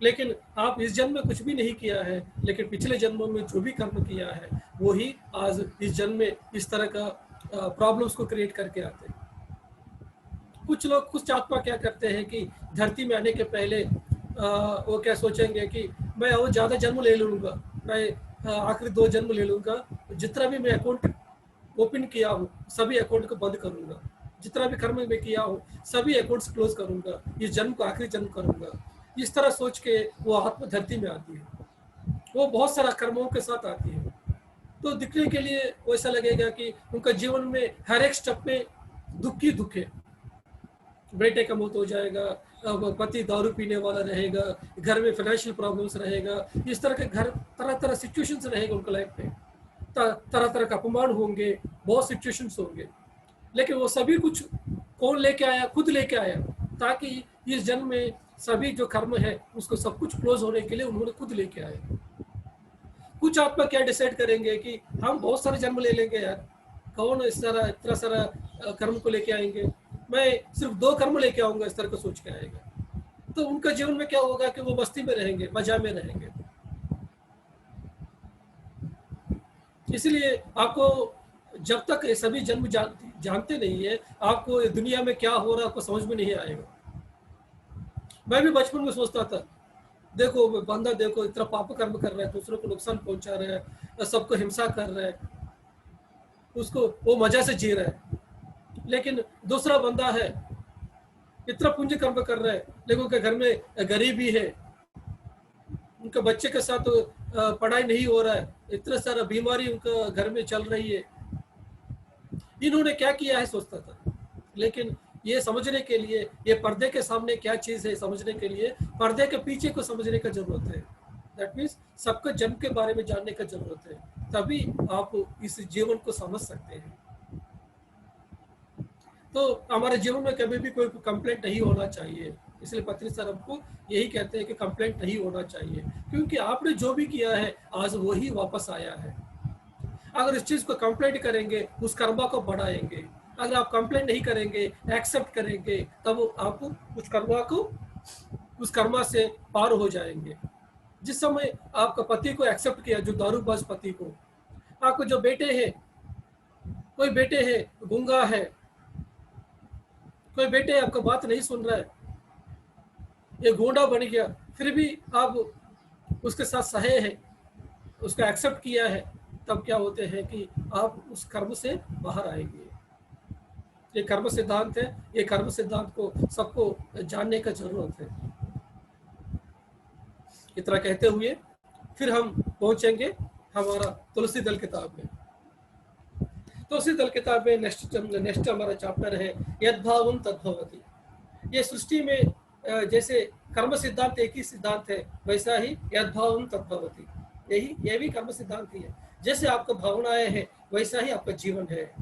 लेकिन आप इस जन्म में कुछ भी नहीं किया है, लेकिन पिछले जन्मों में जो भी कर्म किया है वो ही आज इस जन्म में इस तरह का प्रॉब्लम्स को क्रिएट करके आते हैं। कुछ लोग, कुछ आत्मा क्या करते हैं कि धरती में आने के पहले वो क्या सोचेंगे कि मैं और ज़्यादा जन्म ले लूँगा, मैं आखिरी 2 जन्म ले लूँगा, जितना भी मैं अकाउंट ओपन किया हूँ सभी अकाउंट को बंद करूँगा, जितना भी कर्म में किया हूँ सभी अकाउंट्स क्लोज करूँगा, इस जन्म को आखिरी जन्म करूँगा। इस तरह सोच के वो आत्मा धरती में आती है, वो बहुत सारा कर्मों के साथ आती है। तो दिखने के लिए वैसा लगेगा कि उनका जीवन में हर एक स्टेप में दुख ही दुख है, बेटे का मौत हो जाएगा, पति दारू पीने वाला रहेगा, घर में फाइनेंशियल प्रॉब्लम्स रहेगा, इस तरह के घर तरह तरह सिचुएशंस रहेगा उनके लाइफ में, तरह तरह का अपमान होंगे, बहुत सिचुएशंस होंगे। लेकिन वो सभी कुछ कौन लेके आया? खुद लेके आया, ताकि इस जन्म में सभी जो कर्म है उसको सब कुछ क्लोज होने के लिए उन्होंने खुद लेके आया। कुछ आत्मा क्या डिसाइड करेंगे कि हम बहुत सारे जन्म ले लेंगे यार, कौन इस तरह इतना सारा कर्म को लेके आएंगे, मैं सिर्फ 2 कर्म लेके आऊंगा, इस तरह का सोच के आएगा। तो उनका जीवन में क्या होगा कि वो मस्ती में रहेंगे, मजा में रहेंगे। इसलिए आपको जब तक ये सभी जन्म जानते नहीं है, आपको दुनिया में क्या हो रहा है आपको समझ में नहीं आएगा। मैं भी बचपन में सोचता था, देखो बंदा देखो इतना पाप कर्म कर रहा है, दूसरों को नुकसान पहुंचा रहा है, सबको हिंसा कर रहा है, उसको वो मजा से जी रहा है। लेकिन दूसरा बंदा है इतना पुण्य कर्म कर रहा है, लेकिन उनके घर में गरीबी है, उनके बच्चे के साथ पढ़ाई नहीं हो रहा है, इतना सारा बीमारी उनका घर में चल रही है, इन्होंने क्या किया है सोचता था। लेकिन ये समझने के लिए, ये पर्दे के सामने क्या चीज है समझने के लिए, पर्दे के पीछे को समझने का जरूरत है। दैट मीन्स सबके जन्म के बारे में जानने का जरूरत है, तभी आप इस जीवन को समझ सकते हैं। तो हमारे जीवन में कभी भी कोई कंप्लेंट नहीं होना चाहिए, इसलिए पत्री सर हमको यही कहते हैं कि कंप्लेंट नहीं होना चाहिए, क्योंकि आपने जो भी किया है आज वही वापस आया है। अगर इस चीज को कंप्लेंट करेंगे उस कर्मा को बढ़ाएंगे, अगर आप कंप्लेंट नहीं करेंगे, एक्सेप्ट करेंगे, तब आप उस कर्मा को, उस कर्मा से पार हो जाएंगे। जिस समय आपका पति को एक्सेप्ट किया, जो दारूबाज पति को, आपको जो बेटे हैं, कोई बेटे है गूंगा है, कोई बेटे आपका बात नहीं सुन रहा है, ये गूंडा बन गया, फिर भी आप उसके साथ सहे हैं, उसको एक्सेप्ट किया है, तब क्या होते हैं कि आप उस कर्म से बाहर आएंगे। ये कर्म सिद्धांत है, ये कर्म सिद्धांत को सबको जानने का जरूरत है। इतना कहते हुए फिर हम पहुंचेंगे हमारा तुलसी दल किताब में। तुलसी दल किताब में नेक्स्ट हमारा चैप्टर है यद्भावं तद्भवति। ये सृष्टि में जैसे कर्म सिद्धांत एक ही सिद्धांत है, वैसा ही यद्भावं तद्भवति, ये भी कर्म सिद्धांत ही है। जैसे आपका भावनाएं हैं वैसा ही आपका जीवन है।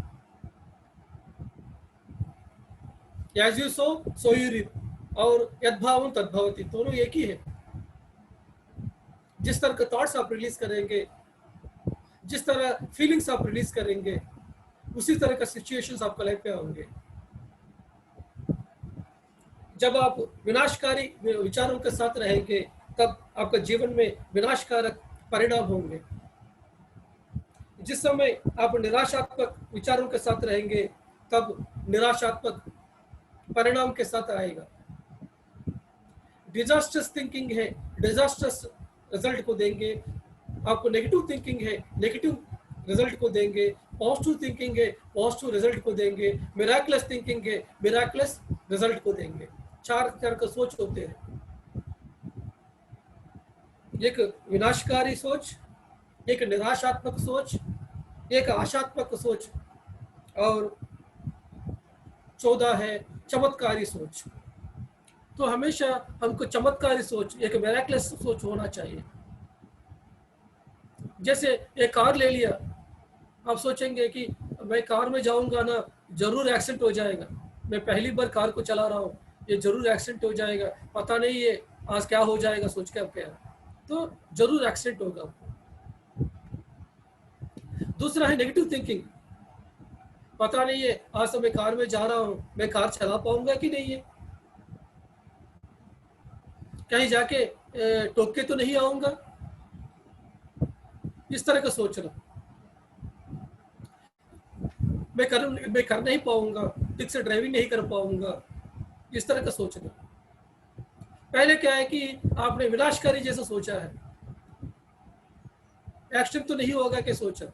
As you sow, so you reap, और यद्भावं तद्भवति दोनों एक ही है। जिस तरह के थॉट्स आप रिलीज करेंगे, जिस तरह फीलिंग्स आप रिलीज करेंगे, उसी तरह का सिचुएशंस आपका लाइफ में होंगे। जब आप विनाशकारी विचारों के साथ रहेंगे तब आपका जीवन में विनाशकारक परिणाम होंगे। जिस समय आप निराशात्मक विचारों के साथ रहेंगे तब निराशात्मक परिणाम के साथ आएगा। डिजास्टर्स थिंकिंग है, डिजास्टर्स रिजल्ट को देंगे। आपको नेगेटिव थिंकिंग है, नेगेटिव रिजल्ट को देंगे। पॉजिटिव थिंकिंग है, पॉजिटिव रिजल्ट को देंगे। मिराकुलस थिंकिंग है, मिराकुलस रिजल्ट को देंगे। 4 तरह का सोच होते हैं, एक विनाशकारी सोच, एक निराशात्मक सोच, एक आशात्मक सोच, और 14 है चमत्कारी सोच। तो हमेशा हमको चमत्कारी सोच, एक मिराकुलस सोच होना चाहिए। जैसे एक कार ले लिया, आप सोचेंगे कि मैं कार में जाऊंगा ना, जरूर एक्सीडेंट हो जाएगा, मैं पहली बार कार को चला रहा हूँ, ये जरूर एक्सीडेंट हो जाएगा, पता नहीं ये आज क्या हो जाएगा सोच के आप क्या, तो जरूर एक्सीडेंट होगा आपको। दूसरा है नेगेटिव थिंकिंग, पता नहीं है आज तो मैं कार में जा रहा हूँ, मैं कार चला पाऊंगा कि नहीं है, कहीं जाके टोक के तो नहीं आऊंगा, इस तरह का सोचना। मैं कर नहीं पाऊंगा, ठीक से ड्राइविंग नहीं कर पाऊंगा, इस तरह का सोचना। पहले क्या है कि आपने विनाशकारी जैसा सोचा है, एक्शन तो नहीं होगा कि सोचा,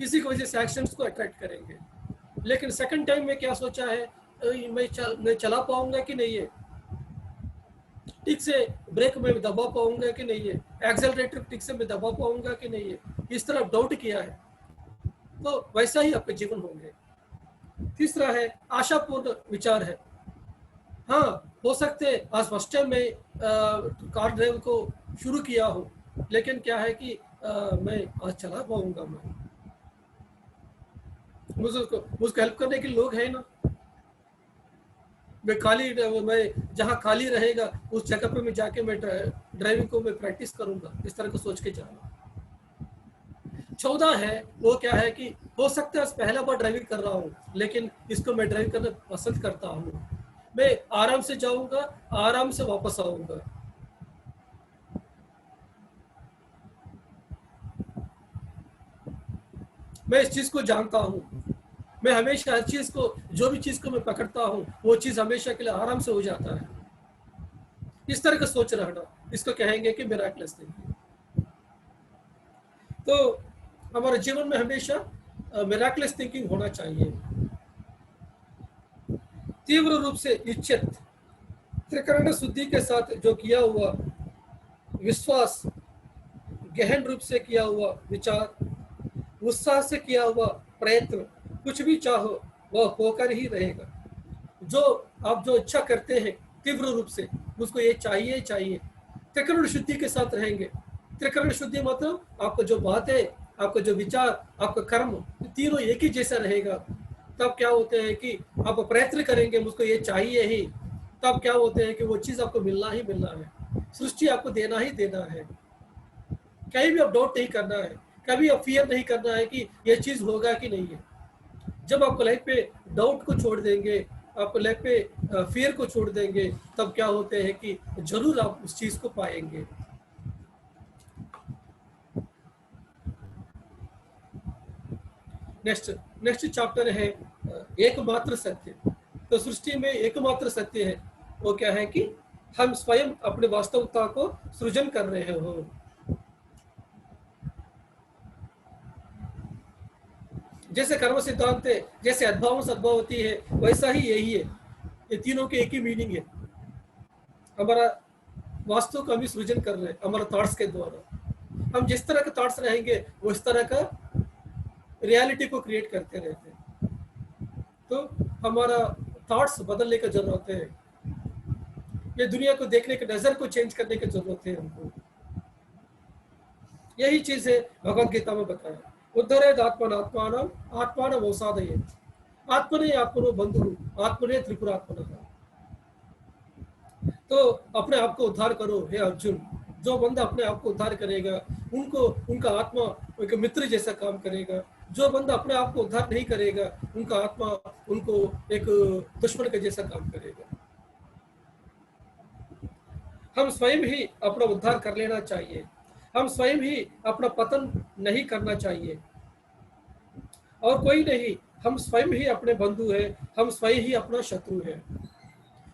इसी की वजह से एक्शंस को अट्रैक्ट करेंगे। लेकिन सेकंड टाइम में क्या सोचा है, मैं चला पाऊंगा कि नहीं है, ठीक से ब्रेक में दबा पाऊंगा कि नहीं है, एक्सेलरेटर ठीक से मैं दबा पाऊंगा कि नहीं है, इस तरह डाउट किया है, तो वैसा ही आपके जीवन होंगे। तीसरा है आशापूर्ण विचार है। हाँ, हो सकते हैं आज फर्स्ट टाइम मैं कार ड्राइव को शुरू किया हूँ, लेकिन क्या है कि मैं आज चला पाऊंगा। मुझको हेल्प करने के लोग हैं ना। मैं जहाँ खाली रहेगा उस जगह पे मैं जाके मैं ड्राइविंग को मैं प्रैक्टिस करूंगा, इस तरह को सोच के जाना। 14 है वो क्या है कि हो सकता है पहला बार ड्राइविंग कर रहा हूँ, लेकिन इसको मैं ड्राइव करना पसंद करता हूँ। मैं आराम से जाऊंगा, आराम से वापस आऊंगा। मैं इस चीज को जानता हूँ। मैं हमेशा हर चीज को, जो भी चीज को मैं पकड़ता हूँ वो चीज हमेशा के लिए आराम से हो जाता है। इस तरह का सोच रहना, इसको कहेंगे कि मिराकलस थिंकिंग। तो हमारे जीवन में हमेशा मिराकलस थिंकिंग होना चाहिए। तीव्र रूप से इच्छित त्रिकरण शुद्धि के साथ जो किया हुआ विश्वास, गहन रूप से किया हुआ विचार, उत्साह से किया हुआ प्रयत्न, कुछ भी चाहो वह होकर ही रहेगा। जो आप जो इच्छा करते हैं तीव्र रूप से, मुझको ये चाहिए चाहिए, त्रिकरण शुद्धि के साथ रहेंगे। त्रिकरण शुद्धि मतलब आपको जो बातें, आपका जो विचार, आपका कर्म, तीनों एक ही जैसा रहेगा। तब क्या होते हैं कि आप प्रयत्न करेंगे मुझको ये चाहिए ही, तब क्या होते हैं कि वो चीज़ आपको मिलना ही मिलना है, सृष्टि आपको देना ही देना है। कहीं भी आप डाउट नहीं करना है, कभी आप फियर नहीं करना है कि ये चीज़ होगा कि नहीं है। जब आपको लाइफ पे डाउट को छोड़ देंगे, आपको लाइफ पे फियर को छोड़ देंगे, तब क्या होते हैं कि जरूर आप उस चीज़ को पाएंगे। नेक्स्ट नेक्स्ट चैप्टर है एकमात्र सत्य। तो सृष्टि में एकमात्र सत्य है वो क्या है कि हम स्वयं अपने वास्तविकता को सृजन कर रहे हो। जैसे कर्म सिद्धांत है, जैसे अद्भाव सद्भाव होती है, वैसा ही यही है। ये तीनों के एक ही मीनिंग है। हमारा वास्तु का भी सृजन कर रहे हैं हमारे थॉट्स के द्वारा। हम जिस तरह के थॉट्स रहेंगे वो इस तरह का रियलिटी को क्रिएट करते रहते हैं। तो हमारा थॉट्स बदलने की जरूरत है। ये दुनिया को देखने के नजर को चेंज करने की जरूरत है हमको। यही चीज है भगवद गीता में बताया, उद्धरेद आत्मनात्मानम आत्मानम अवसादयेत्, आत्मने आत्मनो बंधु आत्मने त्रिपुरात्मनः। तो अपने आप को उद्धार करो हे अर्जुन। जो बंदा अपने आप को उद्धार करेगा उनको उनका आत्मा एक मित्र जैसा काम करेगा। जो बंदा अपने आप को उद्धार नहीं करेगा उनका आत्मा उनको एक दुश्मन के जैसा काम करेगा। हम स्वयं ही अपना उद्धार कर लेना चाहिए। हम स्वयं ही अपना पतन नहीं करना चाहिए, और कोई नहीं। हम स्वयं ही अपने बंधु हैं, हम स्वयं ही अपना शत्रु है।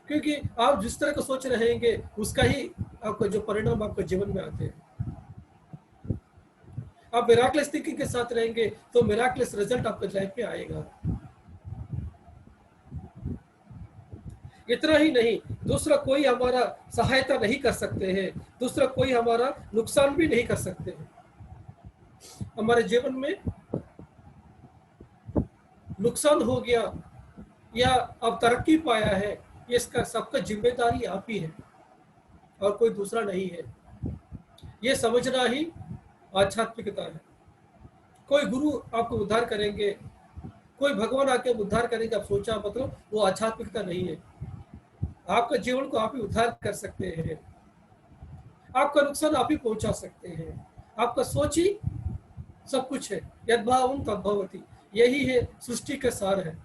क्योंकि आप जिस तरह का सोच रहेंगे उसका ही आपका जो परिणाम आपके जीवन में आते हैं। आप मिराकलस थिंकिंग के साथ रहेंगे तो मिराकलस रिजल्ट आपके लाइफ में आएगा। इतना ही नहीं, दूसरा कोई हमारा सहायता नहीं कर सकते हैं, दूसरा कोई हमारा नुकसान भी नहीं कर सकते हैं। हमारे जीवन में नुकसान हो गया या अब तरक्की पाया है, इसका सबका जिम्मेदारी आप ही है और कोई दूसरा नहीं है। ये समझना ही आध्यात्मिकता है। कोई गुरु आपको उद्धार करेंगे, कोई भगवान आके उद्धार करेंगे, आप सोचा मतलब वो आध्यात्मिकता नहीं है। आपका जीवन को आप ही उद्धार कर सकते हैं, आपका नुकसान आप ही पहुंचा सकते हैं। आपका सोच ही सब कुछ है। यद्भावम तद्भवति, यही है सृष्टि का सार है।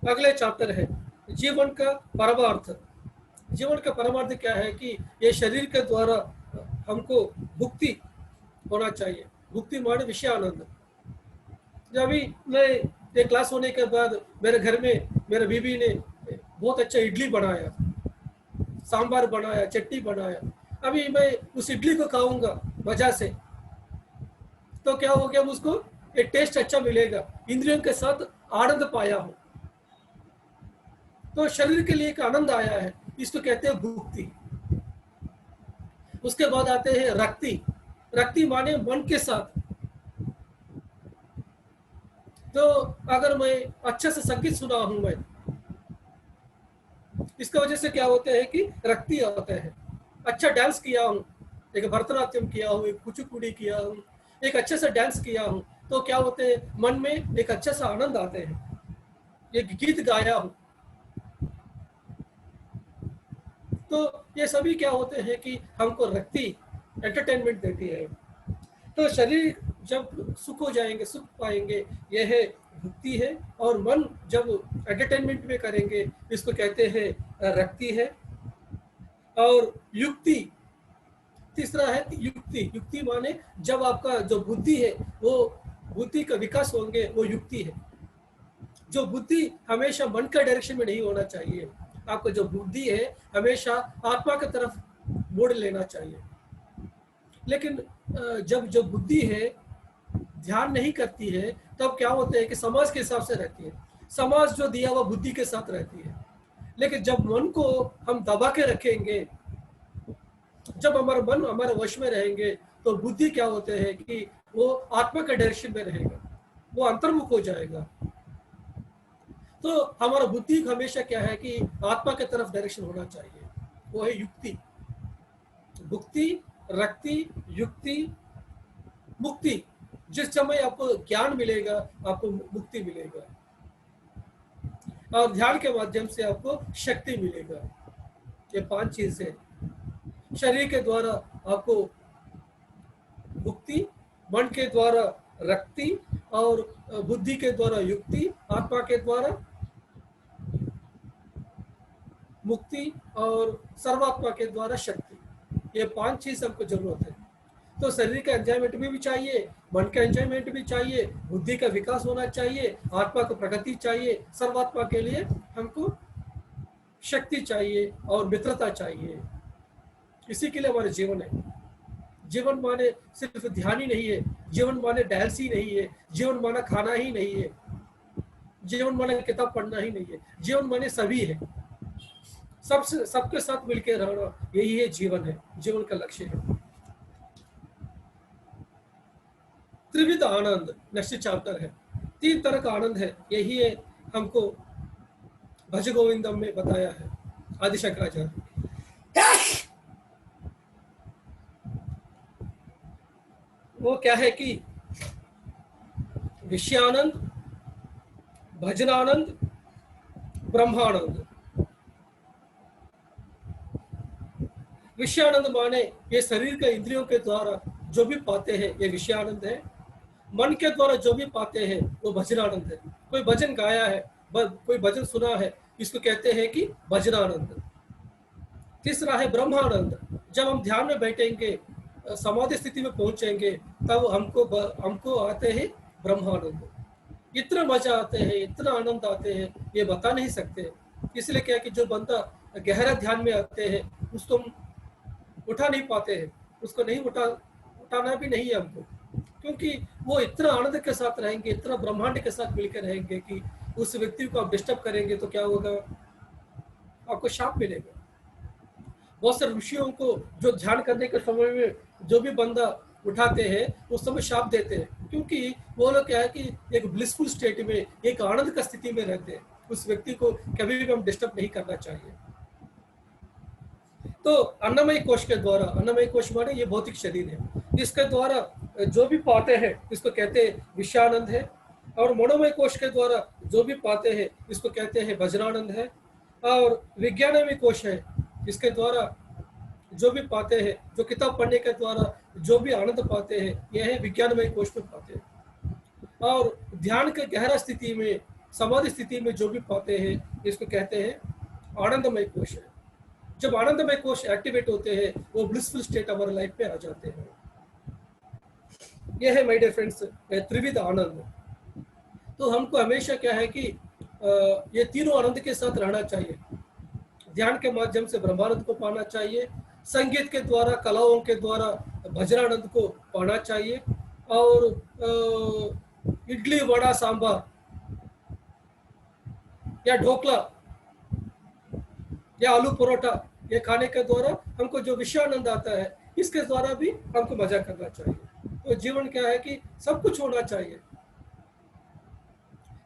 अगले चैप्टर है जीवन का परमार्थ। जीवन का परमार्थ क्या है कि ये शरीर के द्वारा हमको भुक्ति होना चाहिए। भुक्ति माने विषय आनंद। जब भी मैं एक क्लास होने के बाद मेरे घर में मेरे बीबी ने बहुत अच्छा इडली बनाया, सांबार बनाया, चटनी बनाया। अभी मैं उस इडली को खाऊंगा मजा से, तो क्या हो गया, मुझको एक टेस्ट अच्छा मिलेगा, इंद्रियों के साथ आनंद पाया हो, तो शरीर के लिए एक आनंद आया है, इसको कहते हैं भुक्ति। उसके बाद आते हैं रक्ति। रक्ति माने मन के साथ, तो अगर मैं अच्छे से संगीत सुना हूं मैं, इसकी वजह से क्या होते हैं कि रक्ति होता है। अच्छा डांस किया हूँ, एक भरतनाट्यम किया हूँ, एक कुचिपुड़ी किया हूँ, एक अच्छे से डांस किया हूँ, तो क्या होते हैं मन में एक अच्छा सा आनंद आते हैं। एक गीत गाया हूँ, तो ये सभी क्या होते हैं कि हमको रक्ति एंटरटेनमेंट देती है। तो शरीर जब सुख हो जाएंगे, सुख पाएंगे, यह है भक्ति है। और मन जब एंटरटेनमेंट में करेंगे, इसको कहते हैं रक्ति है। और युक्ति, तीसरा है युक्ति। युक्ति माने जब आपका जो बुद्धि है वो बुद्धि का विकास होंगे, वो युक्ति है। जो बुद्धि हमेशा मन का डायरेक्शन में नहीं होना चाहिए, आपका जो बुद्धि है हमेशा आत्मा की तरफ मोड़ लेना चाहिए। लेकिन जब जो बुद्धि है ध्यान नहीं करती है, तब क्या होता है कि समाज के हिसाब से रहती है, समाज जो दिया हुआ बुद्धि के साथ रहती है। लेकिन जब मन को हम दबा के रखेंगे, जब हमारा मन हमारे वश में रहेंगे, तो बुद्धि क्या होते हैं कि वो आत्मा के डायरेक्शन में रहेगा, वो अंतर्मुख हो जाएगा। तो हमारा बुद्धि हमेशा क्या है कि आत्मा के तरफ डायरेक्शन होना चाहिए, वो है युक्ति। भुक्ति, रक्ति, युक्ति, मुक्ति। जिस समय आपको ज्ञान मिलेगा, आपको मुक्ति मिलेगा, और ध्यान के माध्यम से आपको शक्ति मिलेगा। ये 5 चीजें, शरीर के द्वारा आपको मुक्ति, मन के द्वारा रक्ति, और बुद्धि के द्वारा युक्ति, आत्मा के द्वारा मुक्ति, और सर्वात्मा के द्वारा शक्ति। ये 5 चीज हमको जरूरत है। तो शरीर का एंजॉयमेंट भी चाहिए, मन का एंजॉयमेंट भी चाहिए, बुद्धि का विकास होना चाहिए, आत्मा को प्रगति चाहिए, सर्वात्मा के लिए हमको शक्ति चाहिए और मित्रता चाहिए। इसी के लिए हमारे जीवन है। जीवन माने सिर्फ ध्यान ही नहीं है, जीवन माने डांस ही नहीं है, जीवन माना खाना ही नहीं है, जीवन माने किताब पढ़ना ही नहीं है, जीवन माने सभी है। सबसे सबके साथ मिलकर रहना, यही है जीवन है, जीवन का लक्ष्य है। त्रिविध आनंद नेक्स्ट चैप्टर है। 3 तरह का आनंद है, यही है हमको भज गोविंदम में बताया है आदि शंकराचार्य। वो क्या है कि विषयानंद, भजनानंद, ब्रह्मानंद। विषयानंद माने ये शरीर के इंद्रियों के द्वारा जो भी पाते हैं, ये विषयानंद है। मन के द्वारा जो भी पाते हैं वो भजनानंद है। कोई भजन गाया है, कोई भजन सुना है, इसको कहते हैं कि भजनानंद। तीसरा है ब्रह्मानंद। जब हम ध्यान में बैठेंगे, समाधि स्थिति में पहुंचेंगे, तब हमको आते हैं ब्रह्मानंद। इतना मजा आते हैं, इतना आनंद आते हैं, ये बता नहीं सकते। इसलिए क्या कि जो बंदा गहरा ध्यान में आते हैं, उसको हम उठा नहीं पाते हैं, उसको नहीं उठाना भी नहीं है हमको, क्योंकि वो इतना आनंद के साथ रहेंगे, इतना ब्रह्मांड के साथ मिलकर रहेंगे कि उस व्यक्ति को आप डिस्टर्ब करेंगे तो क्या होगा, आपको शाप मिलेगा। बहुत से ऋषियों को जो ध्यान करने के समय में जो भी बंदा उठाते हैं, उस समय शाप देते हैं, क्योंकि वो लोग क्या है कि एक ब्लिसफुल स्टेट में, एक आनंद का स्थिति में रहते हैं। उस व्यक्ति को कभी भी हम डिस्टर्ब नहीं करना चाहिए। तो अन्नमय कोश के द्वारा, अन्नमय कोश माने ये भौतिक शरीर है, इसके द्वारा जो भी पाते हैं इसको कहते हैं विषयानंद है। और मनोमय कोश के द्वारा जो भी पाते हैं इसको कहते हैं वज्रानंद है। और विज्ञानमय कोश है, इसके द्वारा जो भी पाते हैं, जो किताब पढ़ने के द्वारा जो भी आनंद पाते हैं, यह है विज्ञानमय कोश में पाते हैं। और ध्यान के गहरा स्थिति में, समाधि स्थिति में जो भी पाते हैं, इसको कहते हैं आनंदमय कोश है। जब आनंदमय कोश एक्टिवेट होते हैं, वो ब्लिसफुल स्टेट हमारे लाइफ में आ जाते हैं। यह है माय डियर फ्रेंड्स त्रिविध आनंद। तो हमको हमेशा क्या है कि ये तीनों आनंद के साथ रहना चाहिए। ध्यान के माध्यम से ब्रह्मानंद को पाना चाहिए, संगीत के द्वारा, कलाओं के द्वारा भजनानंद को पाना चाहिए, और इडली, वड़ा, सांभर या ढोकला या आलू परोठा, ये खाने के द्वारा हमको जो विषयानंद आता है, इसके द्वारा भी हमको मजा करना चाहिए। तो जीवन क्या है कि सब कुछ होना चाहिए।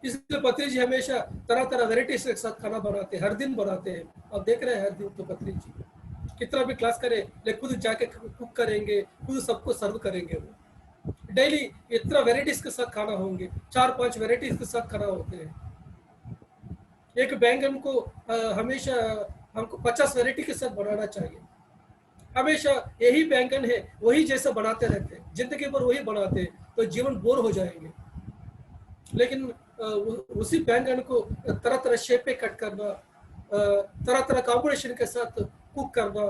इसलिए पत्री जी हमेशा तरह तरह वेराइटीज के साथ खाना बनाते हैं, हर दिन बनाते हैं। आप देख रहे हैं हर दिन तो पत्री जी कितना भी क्लास करें लेकिन खुद जाके कुक करेंगे, खुद सबको सर्व करेंगे। वो डेली इतना वेराइटीज के साथ खाना होंगे, 4-5 वेराइटीज के साथ खाना होते हैं। एक बैंगन को हमेशा हमको 50 वैरायटी के साथ बनाना चाहिए। हमेशा यही बैंगन है वही जैसा बनाते रहते हैं, जिंदगी भर वही बनाते हैं तो जीवन बोर हो जाएंगे। लेकिन उसी बैंगन को तरह तरह शेप पे कट करना, तरह तरह कॉम्बिनेशन के साथ कुक करना,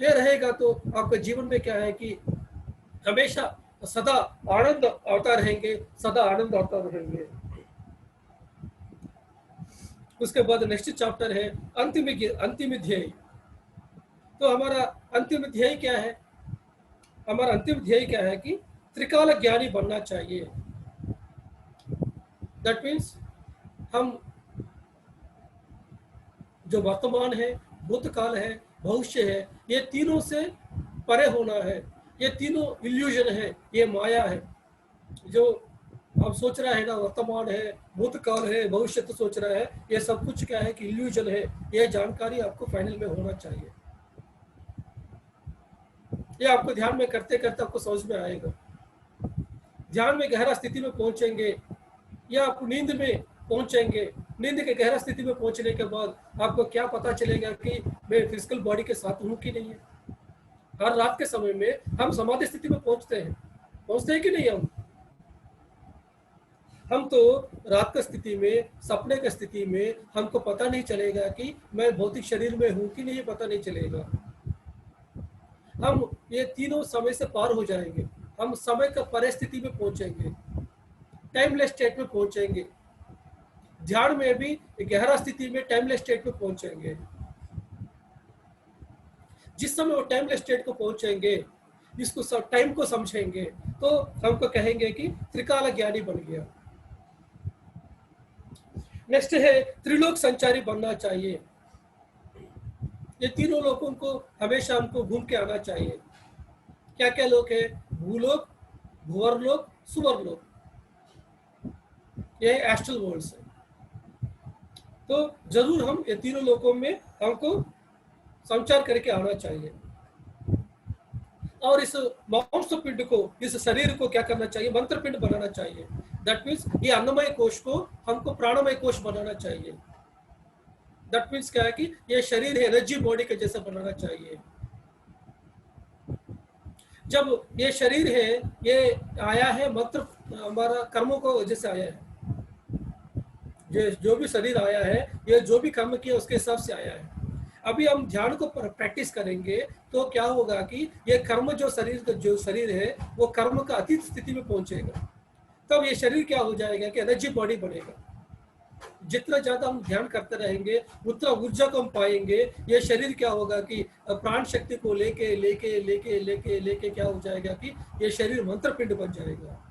ये रहेगा तो आपके जीवन में क्या है कि हमेशा सदा आनंद आता रहेंगे, सदा आनंद आता रहेंगे। उसके बाद नेक्स्ट चैप्टर है अंतिम ध्येय। तो हमारा अंतिम ध्येय क्या है? हमारा अंतिम ध्येय क्या है कि त्रिकाल ज्ञानी बनना चाहिए। दैट मीन्स हम जो वर्तमान है, भूतकाल है, भविष्य है, ये तीनों से परे होना है। ये तीनों इल्यूजन है, ये माया है। जो आप सोच रहा है ना, वर्तमान है, भूतकाल है, भविष्य तो सोच रहा है, ये सब कुछ क्या है कि इल्यूजन है। ये जानकारी आपको फाइनल में होना चाहिए। ये आपको ध्यान में करते करते आपको समझ में आएगा। ध्यान में गहरा स्थिति में पहुंचेंगे या आप नींद में पहुंचेंगे, नींद के गहरा स्थिति में पहुंचने के बाद आपको क्या पता चलेगा कि मैं फिजिकल बॉडी के साथ हूँ कि नहीं है। हर रात के समय में हम समाधि स्थिति में पहुंचते हैं कि नहीं? हम तो रात की स्थिति में, सपने की स्थिति में हमको पता नहीं चलेगा कि मैं भौतिक शरीर में हूँ कि नहीं, पता नहीं चलेगा। हम ये तीनों समय से पार हो जाएंगे, हम समय का परिस्थिति में पहुंचेंगे, टाइमलेस स्टेट में पहुंचेंगे। ध्यान में भी गहरा स्थिति में टाइमलेस स्टेट में पहुंचेंगे। जिस समय वो टाइमलेस स्टेट को पहुंचेंगे, इसको टाइम को समझेंगे, तो हमको कहेंगे कि त्रिकाल ज्ञानी बन गया। नेक्स्ट है त्रिलोक संचारी बनना चाहिए। ये तीनों लोगों को हमेशा हमको घूम के आना चाहिए। क्या क्या लोग है? भूलोक, भुवरलोक, सुवरलोक, ये एस्ट्रल वर्ल्ड है। तो जरूर हम ये तीनों लोगों में हमको संचार करके आना चाहिए। और इस मांस पिंड को, इस शरीर को क्या करना चाहिए? मंत्र पिंड बनाना चाहिए। दैट मीन्स ये अन्नमय कोश को हमको प्राणमय कोश बनाना चाहिए। दैट मीन्स क्या है कि ये शरीर है एनर्जी बॉडी के जैसा बनाना चाहिए। जब ये शरीर है, ये आया है मंत्र हमारा कर्मों को जैसे आया है। जो भी शरीर आया है, ये जो भी कर्म किया उसके हिसाब से आया है। अभी हम ध्यान को प्रैक्टिस करेंगे तो क्या होगा कि ये कर्म जो शरीर है वो कर्म का अतीत स्थिति में पहुंचेगा। तब ये शरीर क्या हो जाएगा कि एनर्जी बॉडी बनेगा। जितना ज्यादा हम ध्यान करते रहेंगे उतना ऊर्जा को हम पाएंगे। ये शरीर क्या होगा कि प्राण शक्ति को लेके लेके लेके लेके लेके क्या हो जाएगा कि ये शरीर मंत्र पिंड बन जाएगा।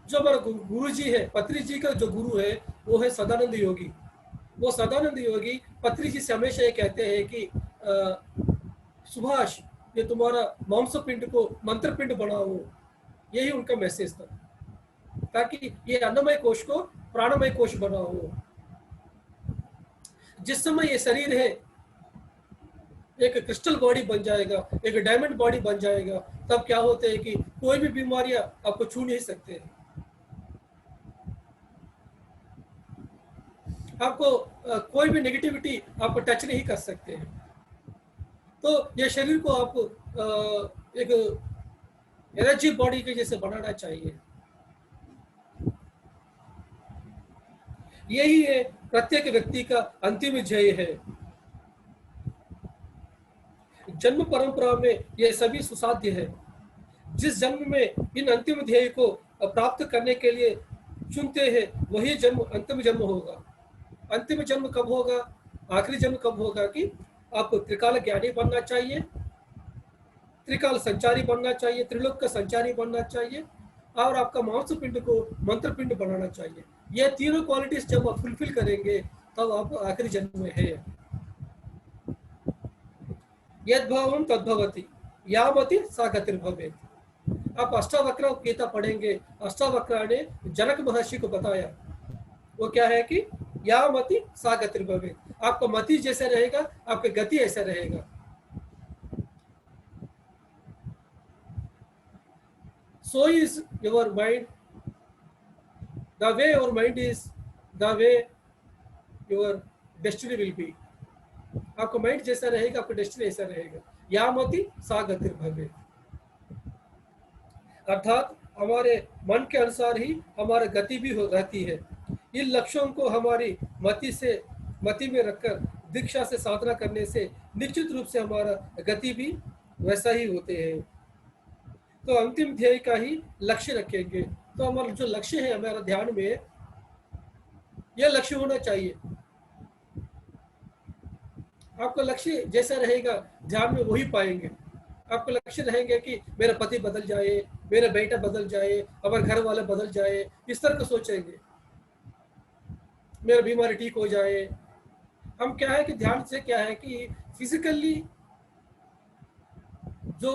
जो हमारा गुरु जी है, पत्री जी का जो गुरु है वो है सदानंद योगी। वो सदानंद योगी पत्री जी से हमेशा ये कहते हैं कि सुभाष, ये तुम्हारा मांस पिंड को मंत्र पिंड बनाओ। यही उनका मैसेज था, ताकि ये अन्नमय कोश को प्राणमय कोश बनाओ। जिस समय ये शरीर है एक क्रिस्टल बॉडी बन जाएगा, एक डायमंड बॉडी बन जाएगा, तब क्या होते हैं कि कोई भी बीमारियां आपको छू नहीं सकते। आपको कोई भी नेगेटिविटी आपको टच नहीं कर सकते हैं। तो ये शरीर को आपको एक एनर्जी बॉडी के जैसे बनाना चाहिए। यही है प्रत्येक व्यक्ति का अंतिम ध्येय है। जन्म परंपरा में यह सभी सुसाध्य है। जिस जन्म में इन अंतिम ध्येय को प्राप्त करने के लिए चुनते हैं, वही जन्म अंतिम जन्म होगा। अंतिम जन्म कब होगा? आखिरी जन्म कब होगा कि आपको त्रिकाल ज्ञानी बनना चाहिए, त्रिकाल संचारी बनना चाहिए, त्रिलोक का संचारी बनना चाहिए, और आपका मांस पिंड को मंत्र पिंड बनाना चाहिए। ये तीनों क्वालिटीज जब आप फुलफिल करेंगे तब आप आखिरी जन्म में है। यद्भावं तद्भवति, यावति सा गतिर्भवेत्। आप अष्टावक्र गीता पढ़ेंगे, अष्टावक्र ने जनक महर्षि को बताया, वो क्या है कि या मति सा गतिर्भवेत्, आपका मति जैसा रहेगा आपका गति ऐसा रहेगा। So is your mind, the way your mind is, the way your destiny will be. आपका माइंड जैसा रहेगा आपका डेस्टिनी ऐसा रहेगा। या मति सा गतिर्भवेत्, अर्थात हमारे मन के अनुसार ही हमारा गति भी रहती है। इन लक्ष्यों को हमारी मति में रखकर दीक्षा से साधना करने से निश्चित रूप से हमारा गति भी वैसा ही होते हैं। तो अंतिम ध्येय का ही लक्ष्य रखेंगे। तो हमारा जो लक्ष्य है हमारा ध्यान में यह लक्ष्य होना चाहिए। आपका लक्ष्य जैसा रहेगा ध्यान में वही पाएंगे। आपका लक्ष्य रहेंगे कि मेरा पति बदल जाए, मेरा बेटा बदल जाए, हमारे घर वाले बदल जाए, इस तरह का सोचेंगे, मेरा बीमारी ठीक हो जाए। हम क्या है कि ध्यान से क्या है कि फिजिकली जो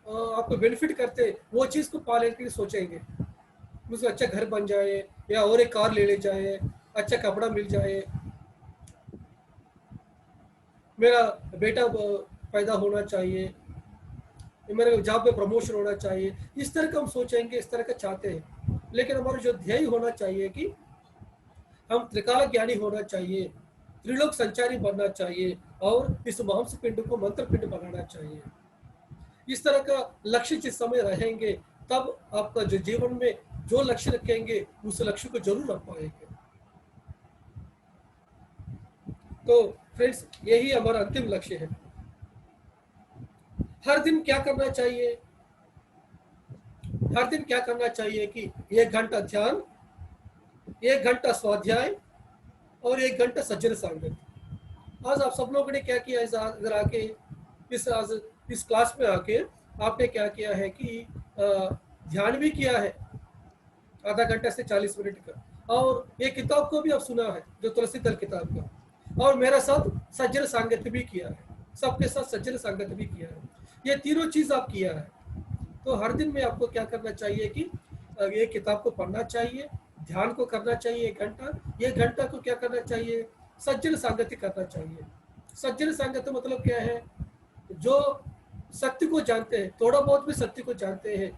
आपको बेनिफिट करते वो चीज को पाने के लिए सोचेंगे। मुझे अच्छा घर बन जाए या और एक कार ले जाए, अच्छा कपड़ा मिल जाए, मेरा बेटा पैदा होना चाहिए, मेरे जॉब में प्रमोशन होना चाहिए। इस तरह का हम सोचेंगे, इस तरह का चाहते हैं। लेकिन हमारा जो ध्येय होना चाहिए कि हम त्रिकाल ज्ञानी होना चाहिए, त्रिलोक संचारी बनना चाहिए और इस मांस पिंड को मंत्र पिंड बनाना चाहिए। इस तरह का लक्ष्य जिस समय रहेंगे तब आपका जो जीवन में जो लक्ष्य रखेंगे उस लक्ष्य को जरूर रख पाएंगे। तो फ्रेंड्स यही हमारा अंतिम लक्ष्य है। हर दिन क्या करना चाहिए? हर दिन क्या करना चाहिए कि 1 घंटा ध्यान, 1 घंटा स्वाध्याय और 1 घंटा सज्जन संगत। आज आप सब लोगों ने क्या किया है? अगर आके इस क्लास में आके आपने क्या किया है कि ध्यान भी किया है आधा घंटा से 40 मिनट का, और ये किताब को भी आप सुना है जो तुलसी दल किताब का, और मेरा साथ सज्जन संगत भी किया है, सबके साथ सज्जन संगत भी किया है। ये तीनों चीज आप किया है। तो हर दिन में आपको क्या करना चाहिए कि ये किताब को पढ़ना चाहिए, ध्यान को करना चाहिए 1 घंटा, 1 घंटा को क्या करना चाहिए? सज्जन संगति करना चाहिए। सज्जन संगत मतलब क्या है? जो सत्य को जानते हैं, थोड़ा बहुत भी सत्य को जानते हैं,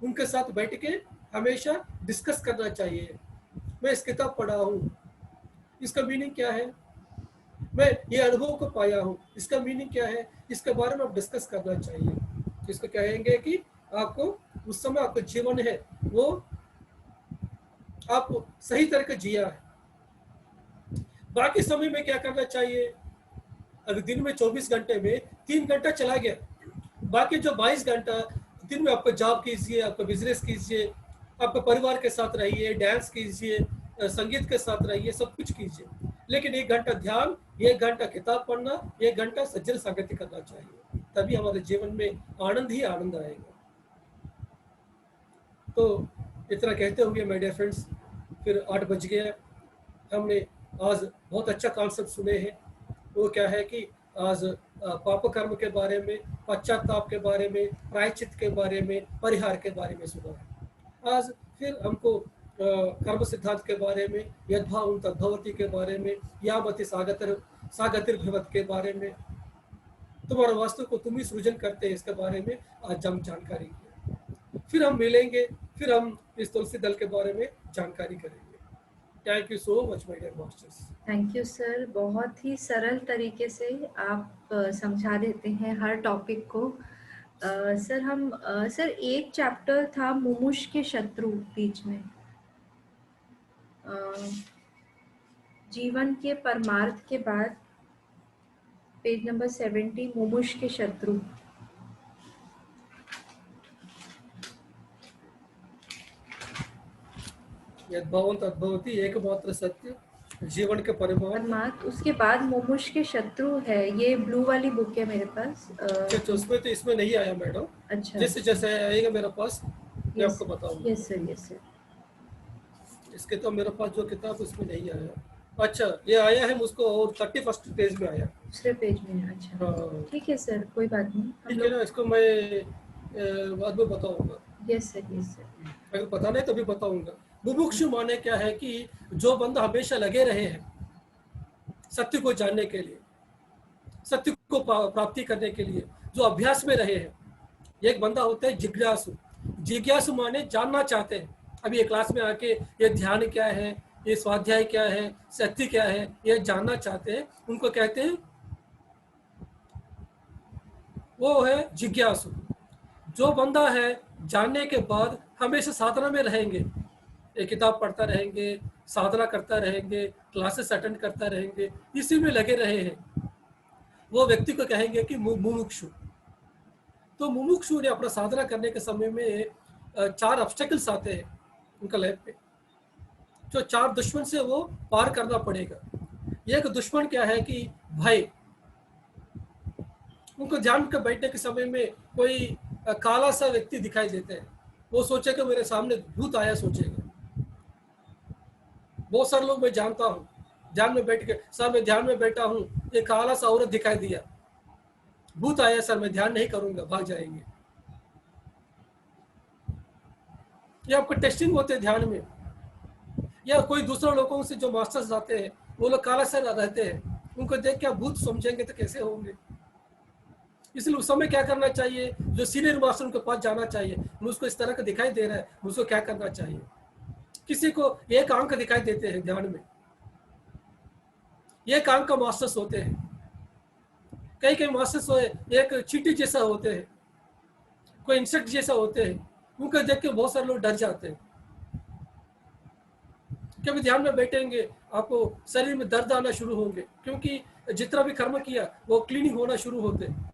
उनके साथ बैठ के हमेशा डिस्कस करना चाहिए। मैं इस किताब पढ़ा हूँ, इसका मीनिंग क्या है? मैं ये अनुभव को पाया हूँ, इसका मीनिंग क्या है? इसके बारे में आप डिस्कस करना चाहिए। इसको कहेंगे कि आपको उस समय आपका जीवन है वो आपको सही तरह का जिया है। बाकी समय में क्या करना चाहिए? अगर दिन में 24 घंटे में 3 घंटा चला गया, बाकी जो 22 घंटा दिन में आपका जॉब कीजिए, आपका बिजनेस कीजिए, आपका परिवार के साथ रहिए, डांस कीजिए, संगीत के साथ रहिए, सब कुछ कीजिए। लेकिन 1 घंटा ध्यान, 1 घंटा किताब पढ़ना, 1 घंटा सज्जन संगति करना चाहिए। तभी हमारे जीवन में आनंद ही आनंद आएगा। तो इतना कहते हुए माय डियर फ्रेंड्स, फिर 8 बज गए। हमने आज बहुत अच्छा कॉन्सेप्ट सुने हैं। वो क्या है कि आज पाप कर्म के बारे में, पश्चाताप के बारे में, प्रायश्चित के बारे में, परिहार के बारे में सुना है। आज फिर हमको कर्म सिद्धांत के बारे में, यद्भावं तद्भवति के बारे में, यामति सागतिर्भवत् के बारे में, तुम्हारा वास्तु को तुम ही सृजन करते हैं, इसके बारे में आज हम जानकारी की। फिर हम मिलेंगे, फिर हम इस तुलसी दल के बारे में जानकारी करेंगे। Thank you so much my dear masters. Thank you sir, बहुत ही सरल तरीके से आप समझा देते हैं हर टॉपिक को। सर एक चैप्टर था मुमुष के शत्रु बीच में, जीवन के परमार्थ के बाद पेज नंबर 70, मुमुष के शत्रु। यद्भावं तद्भवति, एकमात्र सत्य, जीवन के परमार्थ। उसके बाद मुमुष के शत्रु है, ये ब्लू वाली बुक है मेरे पास। अच्छा, उसमें तो इसमें नहीं आया मैडम। अच्छा, जैसे जैसे आएगा मेरे पास मैं आपको बताऊंगा। Yes sir, yes sir. इसके तो मेरे पास जो किताब उसमें नहीं आया। अच्छा, ये आया है मुझको, और 31 पेज में आया, दूसरे पेज में। अच्छा, हाँ ठीक है सर, कोई बात नहीं। ठीक है ना, इसको मैं बाद में बताऊंगा। Yes sir, yes sir. अगर पता नहीं तो भी बताऊंगा। बुभुक्षु माने क्या है कि जो बंदा हमेशा लगे रहे हैं सत्य को जानने के लिए, सत्य को प्राप्ति करने के लिए, जो अभ्यास में रहे हैं। एक बंदा होता है जिज्ञासु। जिज्ञासु माने जानना चाहते हैं। अभी ये क्लास में आके ये ध्यान क्या है, ये स्वाध्याय क्या है, सत्य क्या है, ये जानना चाहते हैं, उनको कहते हैं, वो है जिज्ञासु। जो बंदा है जानने के बाद हमेशा साधना में रहेंगे, एक किताब पढ़ता रहेंगे, साधना करता रहेंगे, क्लासेस अटेंड करता रहेंगे, इसी में लगे रहे हैं, वो व्यक्ति को कहेंगे कि मुमुक्षु। तो मुमुक्षु ने अपना साधना करने के समय में 4 ऑब्स्टेकल्स आते हैं उनका लाइफ पे, जो 4 दुश्मन से वो पार करना पड़ेगा। एक दुश्मन क्या है कि भय। उनको ध्यान कर बैठने के समय में कोई काला सा व्यक्ति दिखाई देते हैं, वो सोचेगा मेरे सामने भूत आया, सोचेगा। बहुत सारे लोग मैं जानता हूँ, ध्यान में बैठ के, सर मैं ध्यान में बैठा हूँ, ये काला सा औरत दिखाई दिया, भूत आया सर, मैं ध्यान नहीं करूंगा, भाग जाएंगे। ये आपको टेस्टिंग होते हैं ध्यान में। या कोई दूसरे लोगों से जो मास्टर्स आते हैं, वो लोग काला सा रहते हैं, उनको देख के आप भूत समझेंगे तो कैसे होंगे। इसलिए उस समय क्या करना चाहिए, जो सीनियर मास्टर उनके पास जाना चाहिए, मुझको इस तरह का दिखाई दे रहा है, मुझको क्या करना चाहिए। किसी को एक आंख दिखाई देते हैं ध्यान में, एक आंख का मास्टर्स होते हैं, कई कई मास्टर्स एक चींटी जैसा होते हैं, कोई इंसेक्ट जैसा होते हैं, उनको देख के बहुत सारे लोग डर जाते हैं। कभी ध्यान में बैठेंगे आपको शरीर में दर्द आना शुरू होंगे, क्योंकि जितना भी कर्म किया वो क्लीनिंग होना शुरू होते हैं।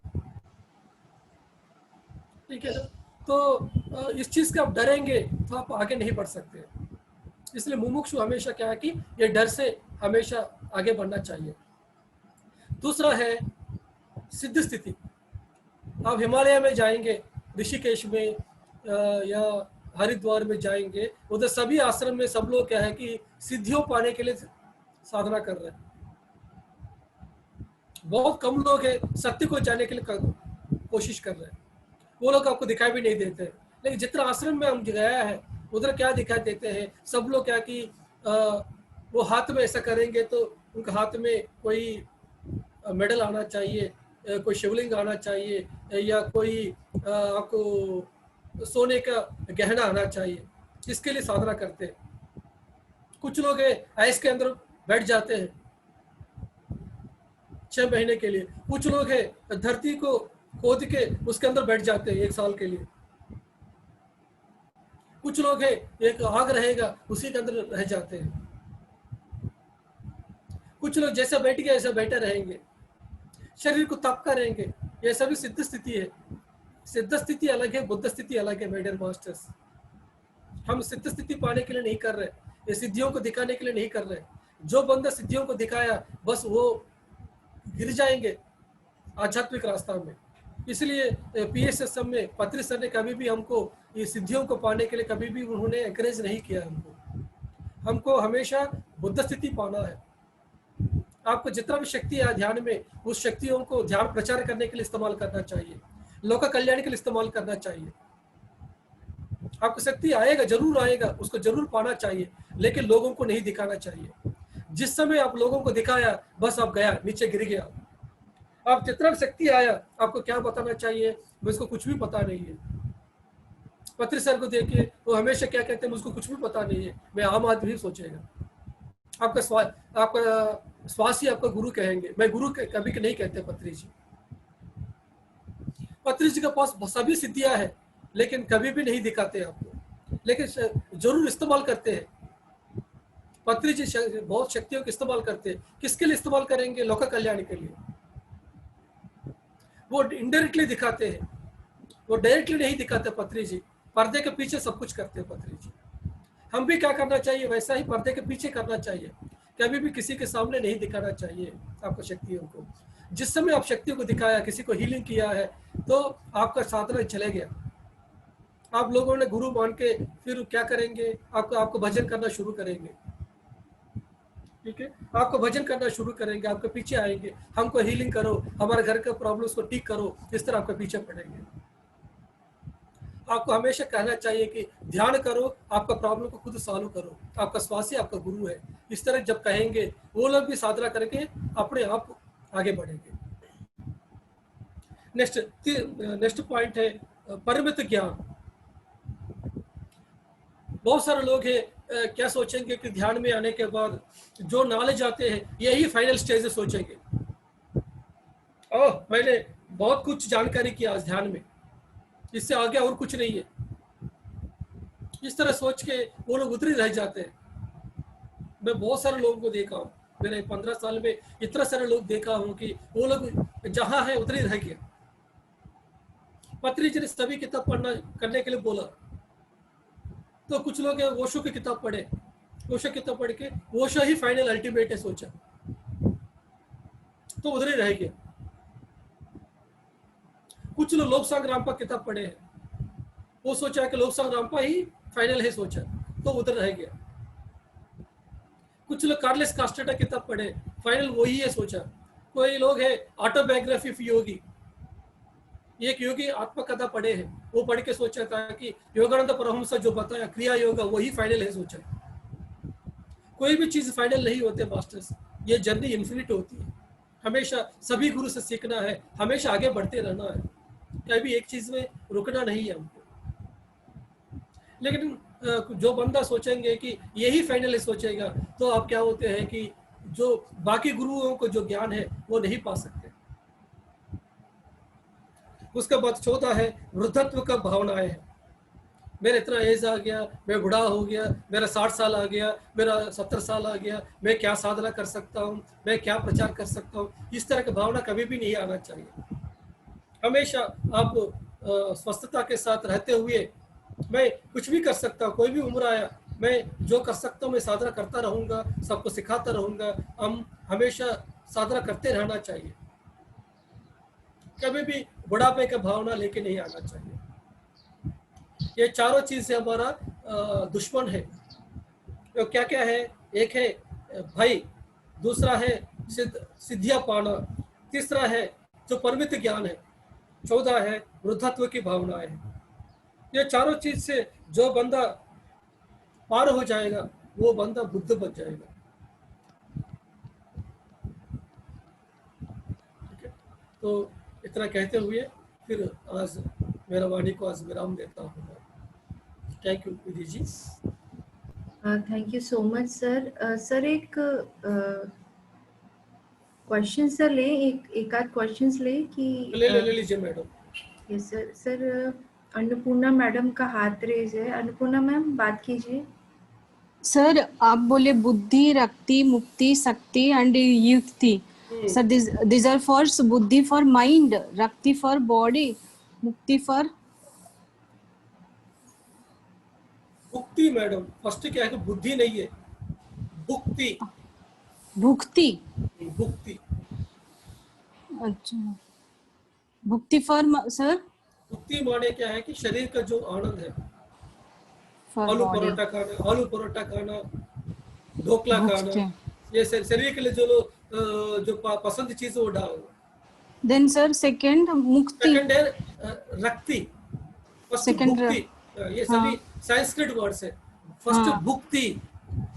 ठीक है ना। तो इस चीज का आप डरेंगे तो आप आगे नहीं बढ़ सकते। इसलिए मुमुक्षु हमेशा क्या है कि ये डर से हमेशा आगे बढ़ना चाहिए। दूसरा है सिद्ध स्थिति। आप हिमालय में जाएंगे, ऋषिकेश में या हरिद्वार में जाएंगे, उधर सभी आश्रम में सब लोग क्या है कि सिद्धियों पाने के लिए साधना कर रहे हैं। बहुत कम लोग हैं सत्य को जानने के लिए कोशिश कर रहे हैं, वो लोग आपको दिखाई भी नहीं देते। लेकिन जितना आश्रम में हम गया है उधर क्या दिखाई देते हैं, सब लोग क्या कि वो हाथ में ऐसा करेंगे तो उनके हाथ में कोई मेडल आना चाहिए, कोई शिवलिंग आना चाहिए, या कोई आपको सोने का गहना आना चाहिए, इसके लिए साधना करते हैं। कुछ लोग आइस के अंदर बैठ जाते हैं 6 महीने के लिए, कुछ लोग है धरती को खोद के उसके अंदर बैठ जाते हैं 1 साल के लिए, कुछ लोग है एक आग रहेगा उसी के अंदर रह जाते हैं, कुछ लोग जैसा बैठ गए ऐसा बैठे रहेंगे, शरीर को तप करेंगे। ये सभी सिद्ध स्थिति है। सिद्ध स्थिति अलग है, बुद्ध स्थिति अलग है। मेडियर मास्टर्स, हम सिद्ध स्थिति पाने के लिए नहीं कर रहे, ये सिद्धियों को दिखाने के लिए नहीं कर रहे। जो बंदा सिद्धियों को दिखाया बस वो गिर जाएंगे आध्यात्मिक रास्ता में। इसलिए PSSM में पत्री सर ने कभी भी हमको ये सिद्धियों को पाने के लिए कभी भी उन्होंने एनकरेज नहीं किया। हमको हमेशा बुद्ध स्थिति पाना है। आपको जितना भी शक्ति है ध्यान में, उस शक्तियों को ध्यान प्रचार करने के लिए इस्तेमाल करना चाहिए, लोक कल्याण के लिए इस्तेमाल करना चाहिए। आपको शक्ति आएगा, जरूर आएगा, उसको जरूर पाना चाहिए, लेकिन लोगों को नहीं दिखाना चाहिए। जिस समय आप लोगों को दिखाया बस आप गया, नीचे गिर गया। आप जितना शक्ति आया आपको क्या बताना चाहिए, मुझको कुछ भी पता नहीं है। पत्री सर को देखिए, वो हमेशा क्या कहते हैं, मुझको कुछ भी पता नहीं है, मैं आम आदमी सोचेगा। आपका श्वास ही आपका गुरु कहेंगे, मैं गुरु कभी नहीं कहते पत्री जी। पत्री जी के पास सभी सिद्धियां हैं लेकिन कभी भी नहीं दिखाते आपको, लेकिन जरूर इस्तेमाल करते हैं। पत्री जी बहुत शक्तियों का इस्तेमाल करते हैं। किसके लिए इस्तेमाल करेंगे? लोक कल्याण के लिए। वो इनडायरेक्टली दिखाते हैं, वो डायरेक्टली नहीं दिखाते। पत्री जी पर्दे के पीछे सब कुछ करते हैं। पत्री जी, हम भी क्या करना चाहिए, वैसा ही पर्दे के पीछे करना चाहिए। कभी भी किसी के सामने नहीं दिखाना चाहिए आपको शक्तियों को। जिस समय आप शक्तियों को दिखाया, किसी को हीलिंग किया है, तो आपका साधना चले गया। आप लोगों ने गुरु मान के फिर क्या करेंगे, आपको भजन करना शुरू करेंगे। ठीक है, आपको भजन करना शुरू करेंगे, आपके पीछे आएंगे, हमको हीलिंग करो, हमारे घर के प्रॉब्लम्स को ठीक करो, इस तरह आपके पीछे पड़ेंगे। आपको हमेशा कहना चाहिए कि ध्यान करो, आपका प्रॉब्लम को खुद सॉल्व करो, आपका श्वास ही आपका गुरु है। इस तरह जब कहेंगे वो लोग भी साधना करके अपने आप आगे बढ़ेंगे। नेक्स्ट पॉइंट है परिमित ज्ञान। बहुत सारे लोग हैं क्या सोचेंगे कि ध्यान में आने के बाद जो नॉलेज आते हैं यही फाइनल स्टेज है, सोचेंगे ओह मैंने बहुत कुछ जानकारी किया आज ध्यान में, इससे आगे और कुछ नहीं है। इस तरह सोच के वो लोग उधर ही रह जाते हैं। मैं बहुत सारे लोगों को देखा हूँ, मैंने 15 साल में इतना सारे लोग देखा हूँ कि वो लोग जहाँ है उधर ही रह गया। पत्री जी ने सभी किताब पढ़ना करने के लिए बोला, तो कुछ लोग ओशो की किताब पढ़े, ओशो किताब पढ़ के ओशो ही फाइनल अल्टीमेट है सोचा, तो उधर ही रह गया। कुछ लोग लोकसांग रामपा किताब पढ़े हैं, वो सोचा कि लोकसांग रामपा ही फाइनल है सोचा, तो उधर रह गया। कुछ लोग कार्लेस कास्टेटा किताब पढ़े, फाइनल वही है सोचा। कोई लोग है ऑटोबायोग्राफी ऑफ योगी, एक योगी आत्मकथा पढ़े हैं, वो पढ़ के सोचा था कि योगानंद परमहंस जो बताया क्रिया योगा वही फाइनल है सोचा। कोई भी चीज फाइनल नहीं होते मास्टर्स, ये जर्नी इन्फिनिट होती है। हमेशा सभी गुरु से सीखना है, हमेशा आगे बढ़ते रहना है, कभी एक चीज में रुकना नहीं है हमको। लेकिन जो बंदा सोचेंगे कि यही फाइनल है सोचेगा, तो आप क्या होते हैं कि जो बाकी गुरुओं को जो ज्ञान है वो नहीं पा सकते। उसके बाद 14 है वृद्धत्व का भावनाएं है। मेरा इतना एज आ गया, मैं बूढ़ा हो गया, मेरा 60 साल आ गया, मेरा 70 साल आ गया, मैं क्या साधना कर सकता हूँ, मैं क्या प्रचार कर सकता हूँ, इस तरह की भावना कभी भी नहीं आना चाहिए। हमेशा आप स्वस्थता के साथ रहते हुए मैं कुछ भी कर सकता हूँ, कोई भी उम्र आया मैं जो कर सकता हूँ मैं साधना करता रहूँगा, सबको सिखाता रहूँगा। हम हमेशा साधना करते रहना चाहिए, कभी भी बुढ़ापे का भावना लेके नहीं आना चाहिए। ये चारों चीज से हमारा दुश्मन है। तो क्या क्या है, एक है भय, दूसरा है सिद्धियां पाना, तीसरा है जो परमित ज्ञान है, 14 है वृद्धत्व की भावनाएं है। ये चारों चीज से जो बंदा पार हो जाएगा वो बंदा बुद्ध बन जाएगा। ठीक है, तो इतना कहते हुए फिर आज मेरा वाणी को आज विराम देता हूँ। Thank you Vidhi ji. Thank you so much sir. Sir एक क्वेश्चन सर ले, एक आध क्वेश्चंस ले कि ले लीजिए madam. Yes sir. Sir Annapurna madam का हाथ रेज है। अन्नपूर्णा मैम बात कीजिए। सर आप बोले बुद्धि, रक्ति, मुक्ति, शक्ति एंड युक्ति। सर दिस आर फॉर बुद्धि फॉर माइंड, रक्ति फॉर बॉडी, मुक्ति फॉर भुक्ति। मैडम फर्स्ट क्या है कि बुद्धि नहीं है, भुक्ति। भुक्ति। भुक्ति, अच्छा, भुक्ति फॉर सर भुक्ति माने क्या है कि शरीर का जो आनंद है, फॉर आलू बॉडी। परोठा खाना, आलू परोठा खाना, ढोकला खाना, भुक्ति। ये शरीर के लिए जो लोग जो पसंद चीज है वो डाल। देन सर सेकंड मुक्ति। सेकंड है रक्ति, फर्स्ट सेकंड भुक्ति। ये सभी संस्कृत वर्ड्स है। फर्स्ट भुक्ति,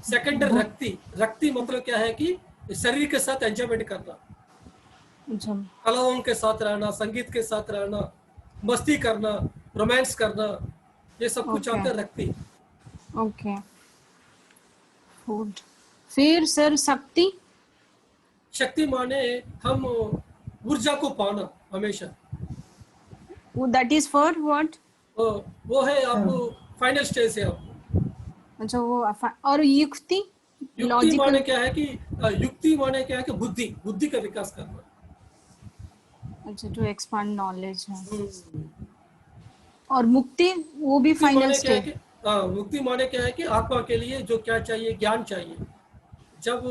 सेकंड रक्ति। रक्ति मतलब क्या है कि शरीर के साथ एंजॉयमेंट करना, कलाओं के साथ रहना, संगीत के साथ रहना, मस्ती करना, रोमांस करना, ये सब कुछ आता है रक्ति। ओके। फूड। फिर सर शक्ति। शक्ति माने हम ऊर्जा को पाना हमेशा। That is for what? वो है आपको फाइनल स्टेज है आपको। अच्छा वो और युक्ति। युक्ति माने क्या है कि युक्ति माने क्या है कि बुद्धि, बुद्धि का विकास करना। अच्छा, टू एक्सपांड नॉलेज है। और मुक्ति वो भी फाइनल स्टेज। मुक्ति माने क्या है कि आत्मा के लिए जो क्या चाहिए, ज्ञान चाहिए। जब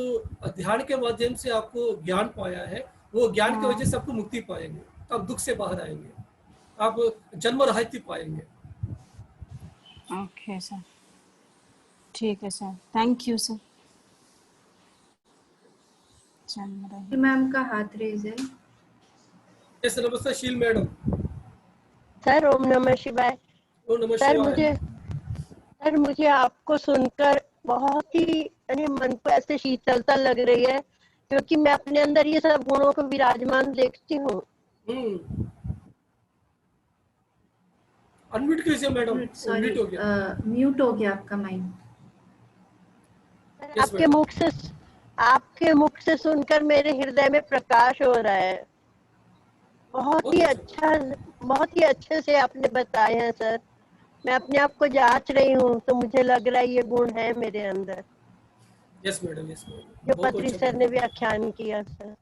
ध्यान के माध्यम से आपको ज्ञान पाया है, वो ज्ञान की वजह से आपको मुक्ति पाएंगे, आप दुख से बाहर आएंगे, आप जन्म रहित पाएंगे। ओके सर, ठीक है sir, thank you sir. Ma'am का हाथ रेज है। नमस्ते शील मैडम। सर ओम नमः शिवाय। ओम नमः सर शिवाय। मुझे आपको सुनकर बहुत ही यानी मन को ऐसे शीतलता लग रही है, क्योंकि मैं अपने अंदर ये सब गुणों को विराजमान देखती हूँ। अनम्यूट कीजिए मैडम, सॉरी, अनम्यूट हो गया। म्यूट हो गया आपका माइक। Yes madam. आपके मुख से सुनकर मेरे हृदय में प्रकाश हो रहा है। बहुत ही अच्छा, बहुत ही अच्छे से आपने बताया है सर। मैं अपने आप को जांच रही हूँ, तो मुझे लग रहा है ये गुण है मेरे अंदर, यस मैडम, यस मैडम, जो बहुत पत्री अच्छा सर ने बताया। व्याख्यान किया sir.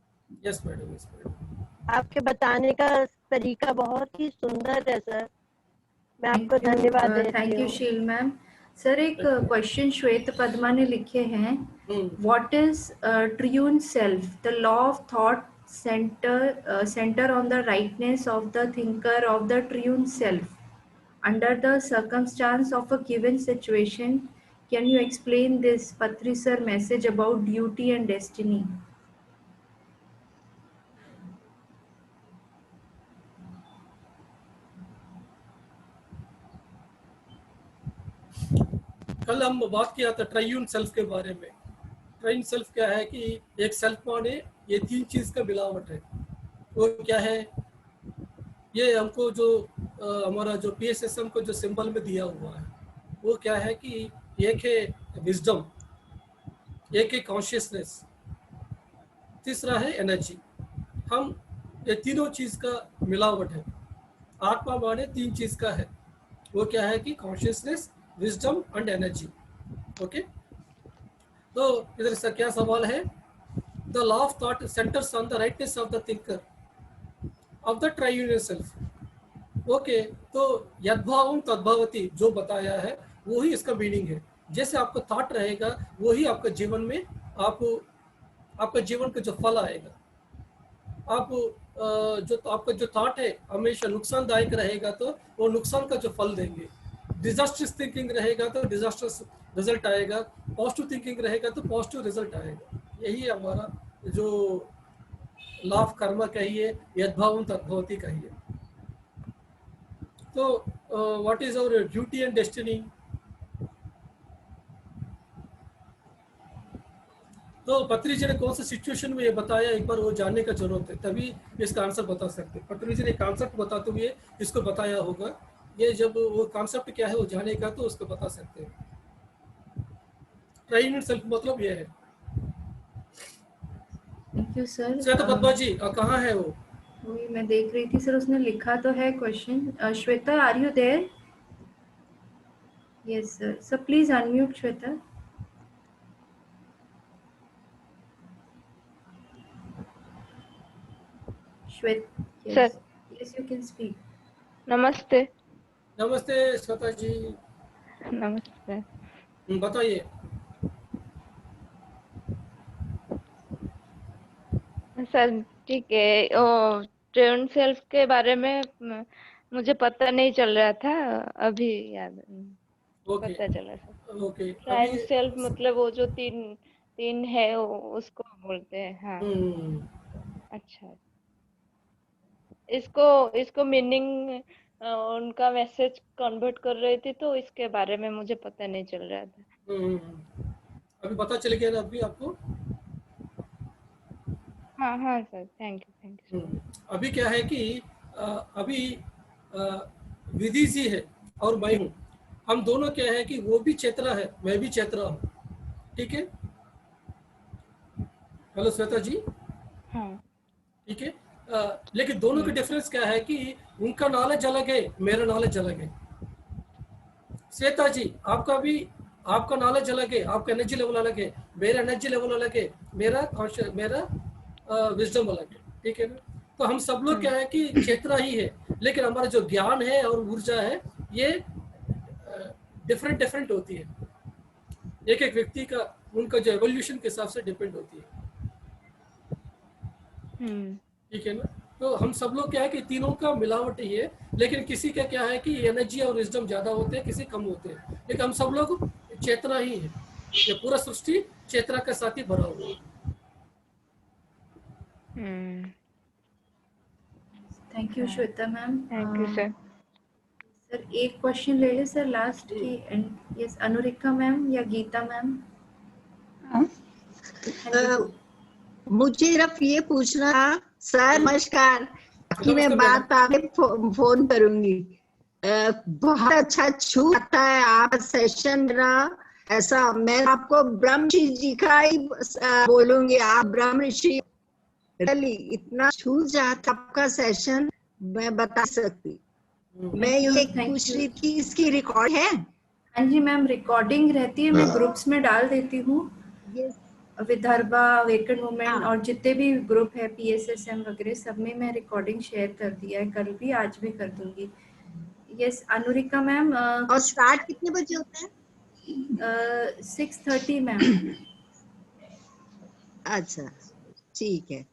Yes madam, yes madam. आपके बताने का तरीका बहुत ही सुंदर है सर। मैं आपको थैंक यू, धन्यवाद देती थैंक यू हूँ। शील मैम। सर एक क्वेश्चन श्वेत पद्मा ने लिखे हैं, what is triune self, the law of thought centre on the rightness of the thinker of the triune self under the circumstance of a given situation. Can you explain this Patri sir message about duty and destiny? कल हम बात किया था ट्राइयून सेल्फ के बारे में। ट्राइयून सेल्फ क्या है कि एक सेल्फ माने ये तीन चीज का मिलावट है। वो क्या है, ये हमको जो हमारा जो PSSM को जो सिंबल में दिया हुआ है वो क्या है कि एक है विजडम, एक है कॉन्शियसनेस, तीसरा है एनर्जी। हम ये तीनों चीज का मिलावट है। आत्मा माने तीन चीज का है, वो क्या है कि consciousness, wisdom and energy. Okay, तो इधर से क्या सवाल है, the law of thought centres on the rightness of the thinker of the triune self. Okay, तो यद्भावम तद्भवति जो बताया है वो ही इसका मीनिंग है। जैसे आपका थॉट रहेगा वही आपका जीवन में आपको आपका जीवन का जो फल आएगा। आप जो तो आपका जो थॉट है हमेशा नुकसानदायक रहेगा तो वो नुकसान का जो फल देंगे। डिजास्टर्स थिंकिंग रहेगा तो डिजास्टर्स रिजल्ट आएगा, पॉजिटिव थिंकिंग रहेगा तो पॉजिटिव रिजल्ट आएगा। यही हमारा जो लॉ ऑफ कर्म कहिए, यद्भावम तद्भवति कहिए। तो what is our duty and destiny. तो पत्री जी ने कौन सा सिचुएशन में ये बताया, एक बार वो जानने का जरूरत है, तभी इसका आंसर बता सकते। पत्री जी ने कॉन्सेप्ट बताते हुए इसको बताया होगा, ये जब वो कॉन्सेप्ट क्या है वो जानेगा तो उसको बता सकते हैं। ट्राइयूनियन सेल्फ मतलब ये है। Thank you sir. Shweta Padma ji कहाँ है वो? वही मैं देख रही थी सर, उसने लिखा तो है question. Shweta, are you there? Yes sir, sir please unmute Shweta. Shweta, sir yes yes you can speak. नमस्ते। नमस्ते श्वेता जी। नमस्ते बताइए। सर, ठीक है। ट्रेन सेल्फ के बारे में मुझे पता नहीं चल रहा था, अभी याद ओके पता चला सर। ओके अभी ट्राइन सेल्फ मतलब वो जो तीन तीन है उसको बोलते हैं। हाँ, अच्छा। इसको इसको मीनिंग उनका मैसेज कन्वर्ट कर रही थी, तो इसके बारे में मुझे पता नहीं चल रहा था। अभी पता चल गया ना अभी आपको? हाँ हाँ सर, थैंक यू। अभी क्या है कि अभी विधि जी है और मैं हूँ, हम दोनों क्या है कि वो भी चेतना है, मैं भी चेतना हूँ। ठीक है, हेलो श्वेता जी। हाँ ठीक है, लेकिन दोनों का डिफरेंस क्या है कि उनका नॉलेज अलग है, मेरा नॉलेज अलग है। श्वेता जी आपका नॉलेज अलग है, आपका एनर्जी लेवल अलग है, मेरा एनर्जी लेवल अलग है, मेरा विजडम अलग है। ठीक है ना, तो हम सब लोग क्या है कि चेतना ही है, लेकिन हमारा जो ज्ञान है और ऊर्जा है ये डिफरेंट डिफरेंट होती है। एक एक व्यक्ति का उनका जो एवोल्यूशन के हिसाब से डिपेंड होती है। ठीक है ना, तो हम सब लोग क्या है कि तीनों का मिलावट ही है, लेकिन किसी का क्या है कि एनर्जी और विजडम ज्यादा होते हैं, किसी कम होते हैं, लेकिन हम सब लोग चेतना ही है। ये पूरा सृष्टि चेतना के साथ ही भरा हुआ है। Thank you Shweta ma'am. Thank you sir. Sir एक क्वेश्चन ले ले सर लास्ट की एंड यस अनुरिका मैम या गीता मैम। मुझे सिर्फ ये पूछना था सर, नमस्कार, कि मैं नमस्ते बात आगे फोन करूंगी। बहुत अच्छा छू आता है आपका सेशन रहा। ऐसा मैं आपको ब्रह्मऋषि जी का ही बोलूंगी, आप ब्रह्मऋषि रियली इतना छू जाता आपका सेशन, मैं बता सकती। मैं ये पूछ रही थी, इसकी रिकॉर्ड है? हाँ जी मैम, रिकॉर्डिंग रहती है, मैं ग्रुप्स में डाल देती हूँ। विदर्भा, अवेकन वुमेन और जितने भी ग्रुप है PSSM वगैरह सब में मैं रिकॉर्डिंग शेयर कर दिया है, कल भी आज भी कर दूंगी। Yes Anurika ma'am. और स्टार्ट कितने बजे होता है? 6:30 मैम। अच्छा ठीक है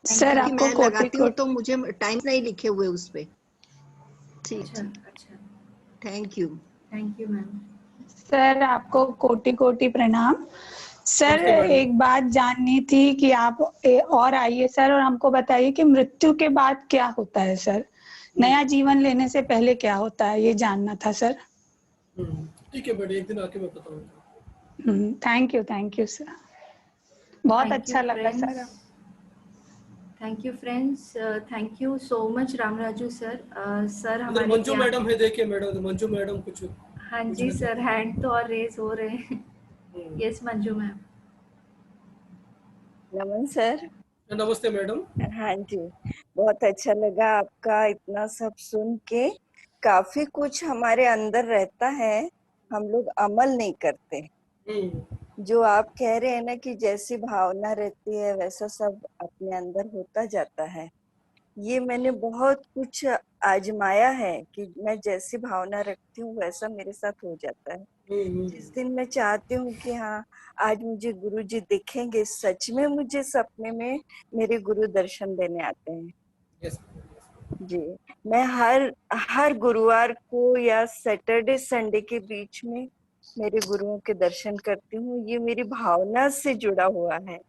सर आपको मैं लगाती हूँ तो मुझे टाइम नहीं लिखे हुए उस पे। ठीक अच्छा थैंक यू मैम। सर आपको कोटि कोटि प्रणाम। सर एक बात जाननी थी कि आप और आइए सर और हमको बताइए कि मृत्यु के बाद क्या होता है सर, नया जीवन लेने से पहले क्या होता है, ये जानना था सर। ठीक है बेटे, एक दिन आके मैं बताऊंगा। थैंक यू सर, बहुत अच्छा लगा sir. Thank you friends, thank you so much Ramaraju sir. Sir हमारे मंजू मैडम है, देखिए मैडम, मंजू मैडम कुछ। हाँ जी सर, हैंड तो और रेस हो रहे हैं। Yes Manju ma'am. नमन सर। नमस्ते मैडम। हाँ जी, बहुत अच्छा लगा आपका इतना सब सुन के। काफी कुछ हमारे अंदर रहता है, हम लोग अमल नहीं करते। जो आप कह रहे हैं ना कि जैसी भावना रहती है वैसा सब अपने अंदर होता जाता है, ये मैंने बहुत कुछ आजमाया है कि मैं जैसी भावना रखती हूँ वैसा मेरे साथ हो जाता है। जिस दिन मैं चाहती हूँ कि हाँ आज मुझे गुरु जी दिखेंगे, सच में मुझे सपने में मेरे गुरु दर्शन देने आते हैं। जी, मैं हर गुरुवार को या सैटरडे संडे के बीच में मेरे गुरुओं के दर्शन करती हूँ। ये मेरी भावना से जुड़ा हुआ है।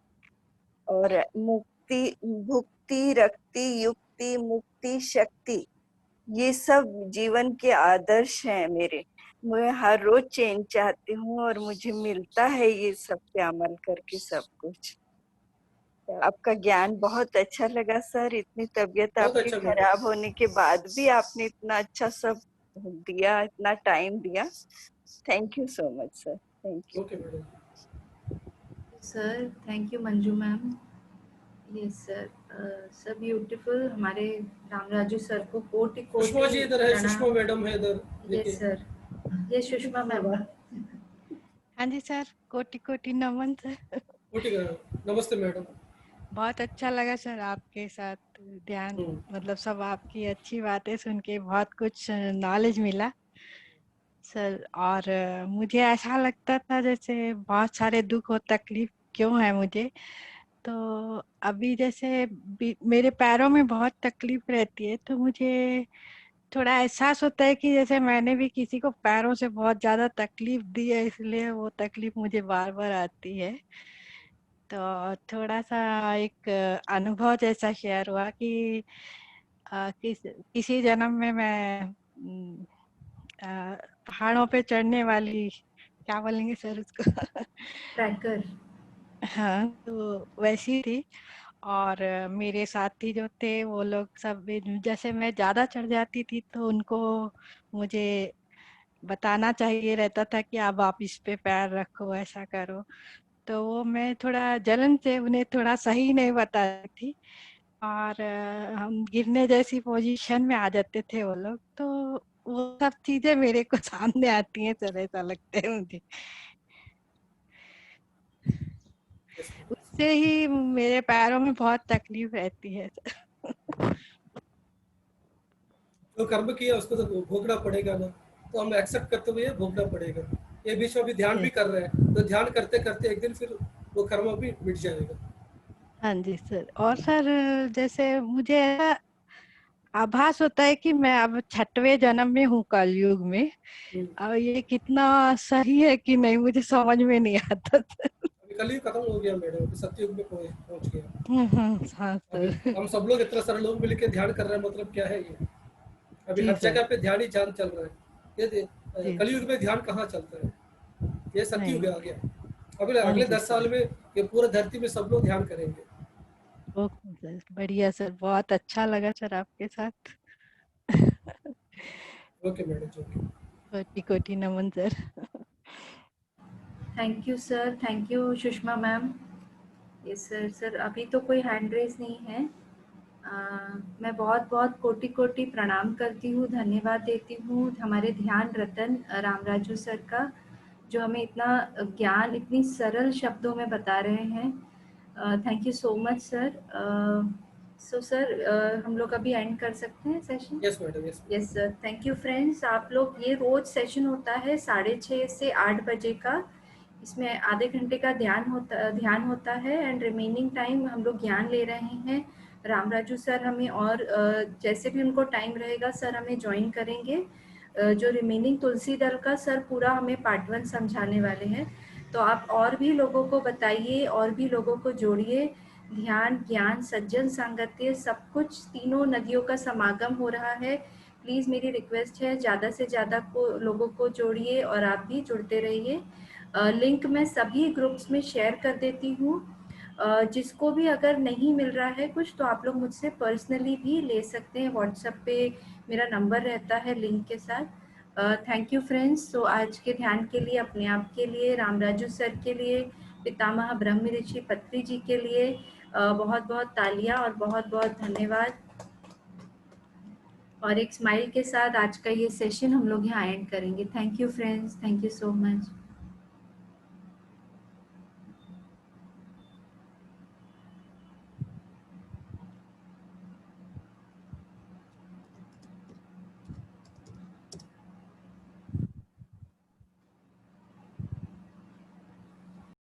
और मुक्ति, भुक्ति, रक्ति, युक्ति, मुक्ति, शक्ति, ये सब जीवन के आदर्श हैं मेरे। मैं हर रोज चेंज चाहती हूँ और मुझे मिलता है ये सब पे अमल करके सब कुछ। आपका ज्ञान बहुत अच्छा लगा सर, इतनी तबीयत आपकी खराब होने के बाद भी आपने इतना अच्छा सब दिया, इतना टाइम दिया। Thank you so much sir. Thank you. Sir thank you Manju ma'am. Yes sir, सब ब्यूटीफुल। हमारे रामराजू सर को कोटि कोटि सुषमा जी इधर है, सुषमा मैडम है इधर। यस सर, ये सुषमा मैम। हाँ जी सर, कोटि कोटि नमन सर। नमस्ते मैडम। बहुत अच्छा लगा सर आपके साथ ध्यान, मतलब सब आपकी अच्छी बातें सुन के बहुत कुछ नॉलेज मिला सर। और मुझे ऐसा लगता था जैसे बहुत सारे दुख और तकलीफ क्यों है मुझे, तो अभी जैसे मेरे पैरों में बहुत तकलीफ रहती है, तो मुझे थोड़ा एहसास होता है कि जैसे मैंने भी किसी को पैरों से बहुत ज्यादा तकलीफ दी है, इसलिए वो तकलीफ मुझे बार बार आती है। तो थोड़ा सा एक अनुभव जैसा शेयर हुआ कि किसी जन्म में मैं पहाड़ों पे चढ़ने वाली, क्या बोलेंगे सर उसको, ट्रैकर। हाँ, तो वैसी थी। और मेरे साथी जो थे वो लोग सब, जैसे मैं ज्यादा चढ़ जाती थी तो उनको मुझे बताना चाहिए रहता था कि अब आप इस पे पैर रखो, ऐसा करो। तो वो मैं थोड़ा जलन से उन्हें थोड़ा सही नहीं बताती थी और हम गिरने जैसी पोजीशन में आ जाते थे वो लोग। तो वो सब चीजें मेरे को सामने आती हैं सर, ऐसा लगता है मुझे। उससे ही मेरे पैरों में बहुत तकलीफ रहती है सर। जो कर्म किया उसको तो भोगना पड़ेगा ना, तो हम एक्सेप्ट करते हुए भोगना पड़ेगा। ये बीच में अभी ध्यान भी कर रहे हैं, तो ध्यान करते करते एक दिन फिर वो कर्म भी मिट जाएगा। हाँ जी सर। और सर जैसे मुझे ऐसा आभास होता है कि मैं अब 6वें जन्म में हूँ कलयुग में। अब ये कितना सही है कि नहीं मुझे समझ में नहीं आता था। कलयुग खत्म हो गया मैडम, सतयुग में पहुंच गया। हाँ सर। हम सब लोग इतना सारे लोग मिलकर ध्यान कर रहे हैं, मतलब क्या है ये? अभी जी हर सर। जगह पे ध्यान ही ध्यान चल रहा है। ये जी कलयुग में ध्यान कहाँ चलता है, ये सतयुग नहीं आ गया। अगले अगले थैंक यू 10 साल सर। में ये पूरा धरती में सब लोग ध्यान करेंगे। ओके सर, बढ़िया सर, बहुत अच्छा लगा सर आपके साथ। Okay madam, okay. कोटि कोटि नमन sir. Thank you sir, thank you Sushma ma'am. Yes sir. Sir अभी तो कोई हैंड रेज नहीं है। मैं बहुत बहुत कोटि कोटि प्रणाम करती हूँ, धन्यवाद देती हूँ हमारे ध्यान रतन रामराजू सर का, जो हमें इतना ज्ञान इतनी सरल शब्दों में बता रहे हैं। Thank you so much sir. So sir हम लोग अभी एंड कर सकते हैं session? Yes madam, yes. Yes sir. Thank you friends. आप लोग, ये रोज सेशन होता है 6:30 से 8 बजे का। इसमें आधे घंटे का ध्यान होता है एंड रिमेनिंग टाइम हम लोग ज्ञान ले रहे हैं। रामराजू सर हमें और जैसे भी उनको टाइम रहेगा सर हमें ज्वाइन करेंगे। जो रिमेनिंग तुलसी दल का सर पूरा हमें पार्ट 1 समझाने वाले हैं। तो आप और भी लोगों को बताइए, और भी लोगों को जोड़िए। ध्यान, ज्ञान, सज्जन सांगत्य, सब कुछ तीनों नदियों का समागम हो रहा है। प्लीज़ मेरी रिक्वेस्ट है, ज़्यादा से ज़्यादा लोगों को जोड़िए और आप भी जुड़ते रहिए। लिंक मैं सभी ग्रुप्स में शेयर कर देती हूँ। जिसको भी अगर नहीं मिल रहा है कुछ, तो आप लोग मुझसे पर्सनली भी ले सकते हैं। व्हाट्सएप पे मेरा नंबर रहता है लिंक के साथ। Thank you friends. सो आज के ध्यान के लिए, अपने आप के लिए, रामराजू सर के लिए, पितामह ब्रह्म ऋषि पत्री जी के लिए बहुत बहुत तालियां और बहुत बहुत धन्यवाद। और एक स्माइल के साथ आज का ये सेशन हम लोग यहाँ एंड करेंगे। Thank you friends, thank you so much.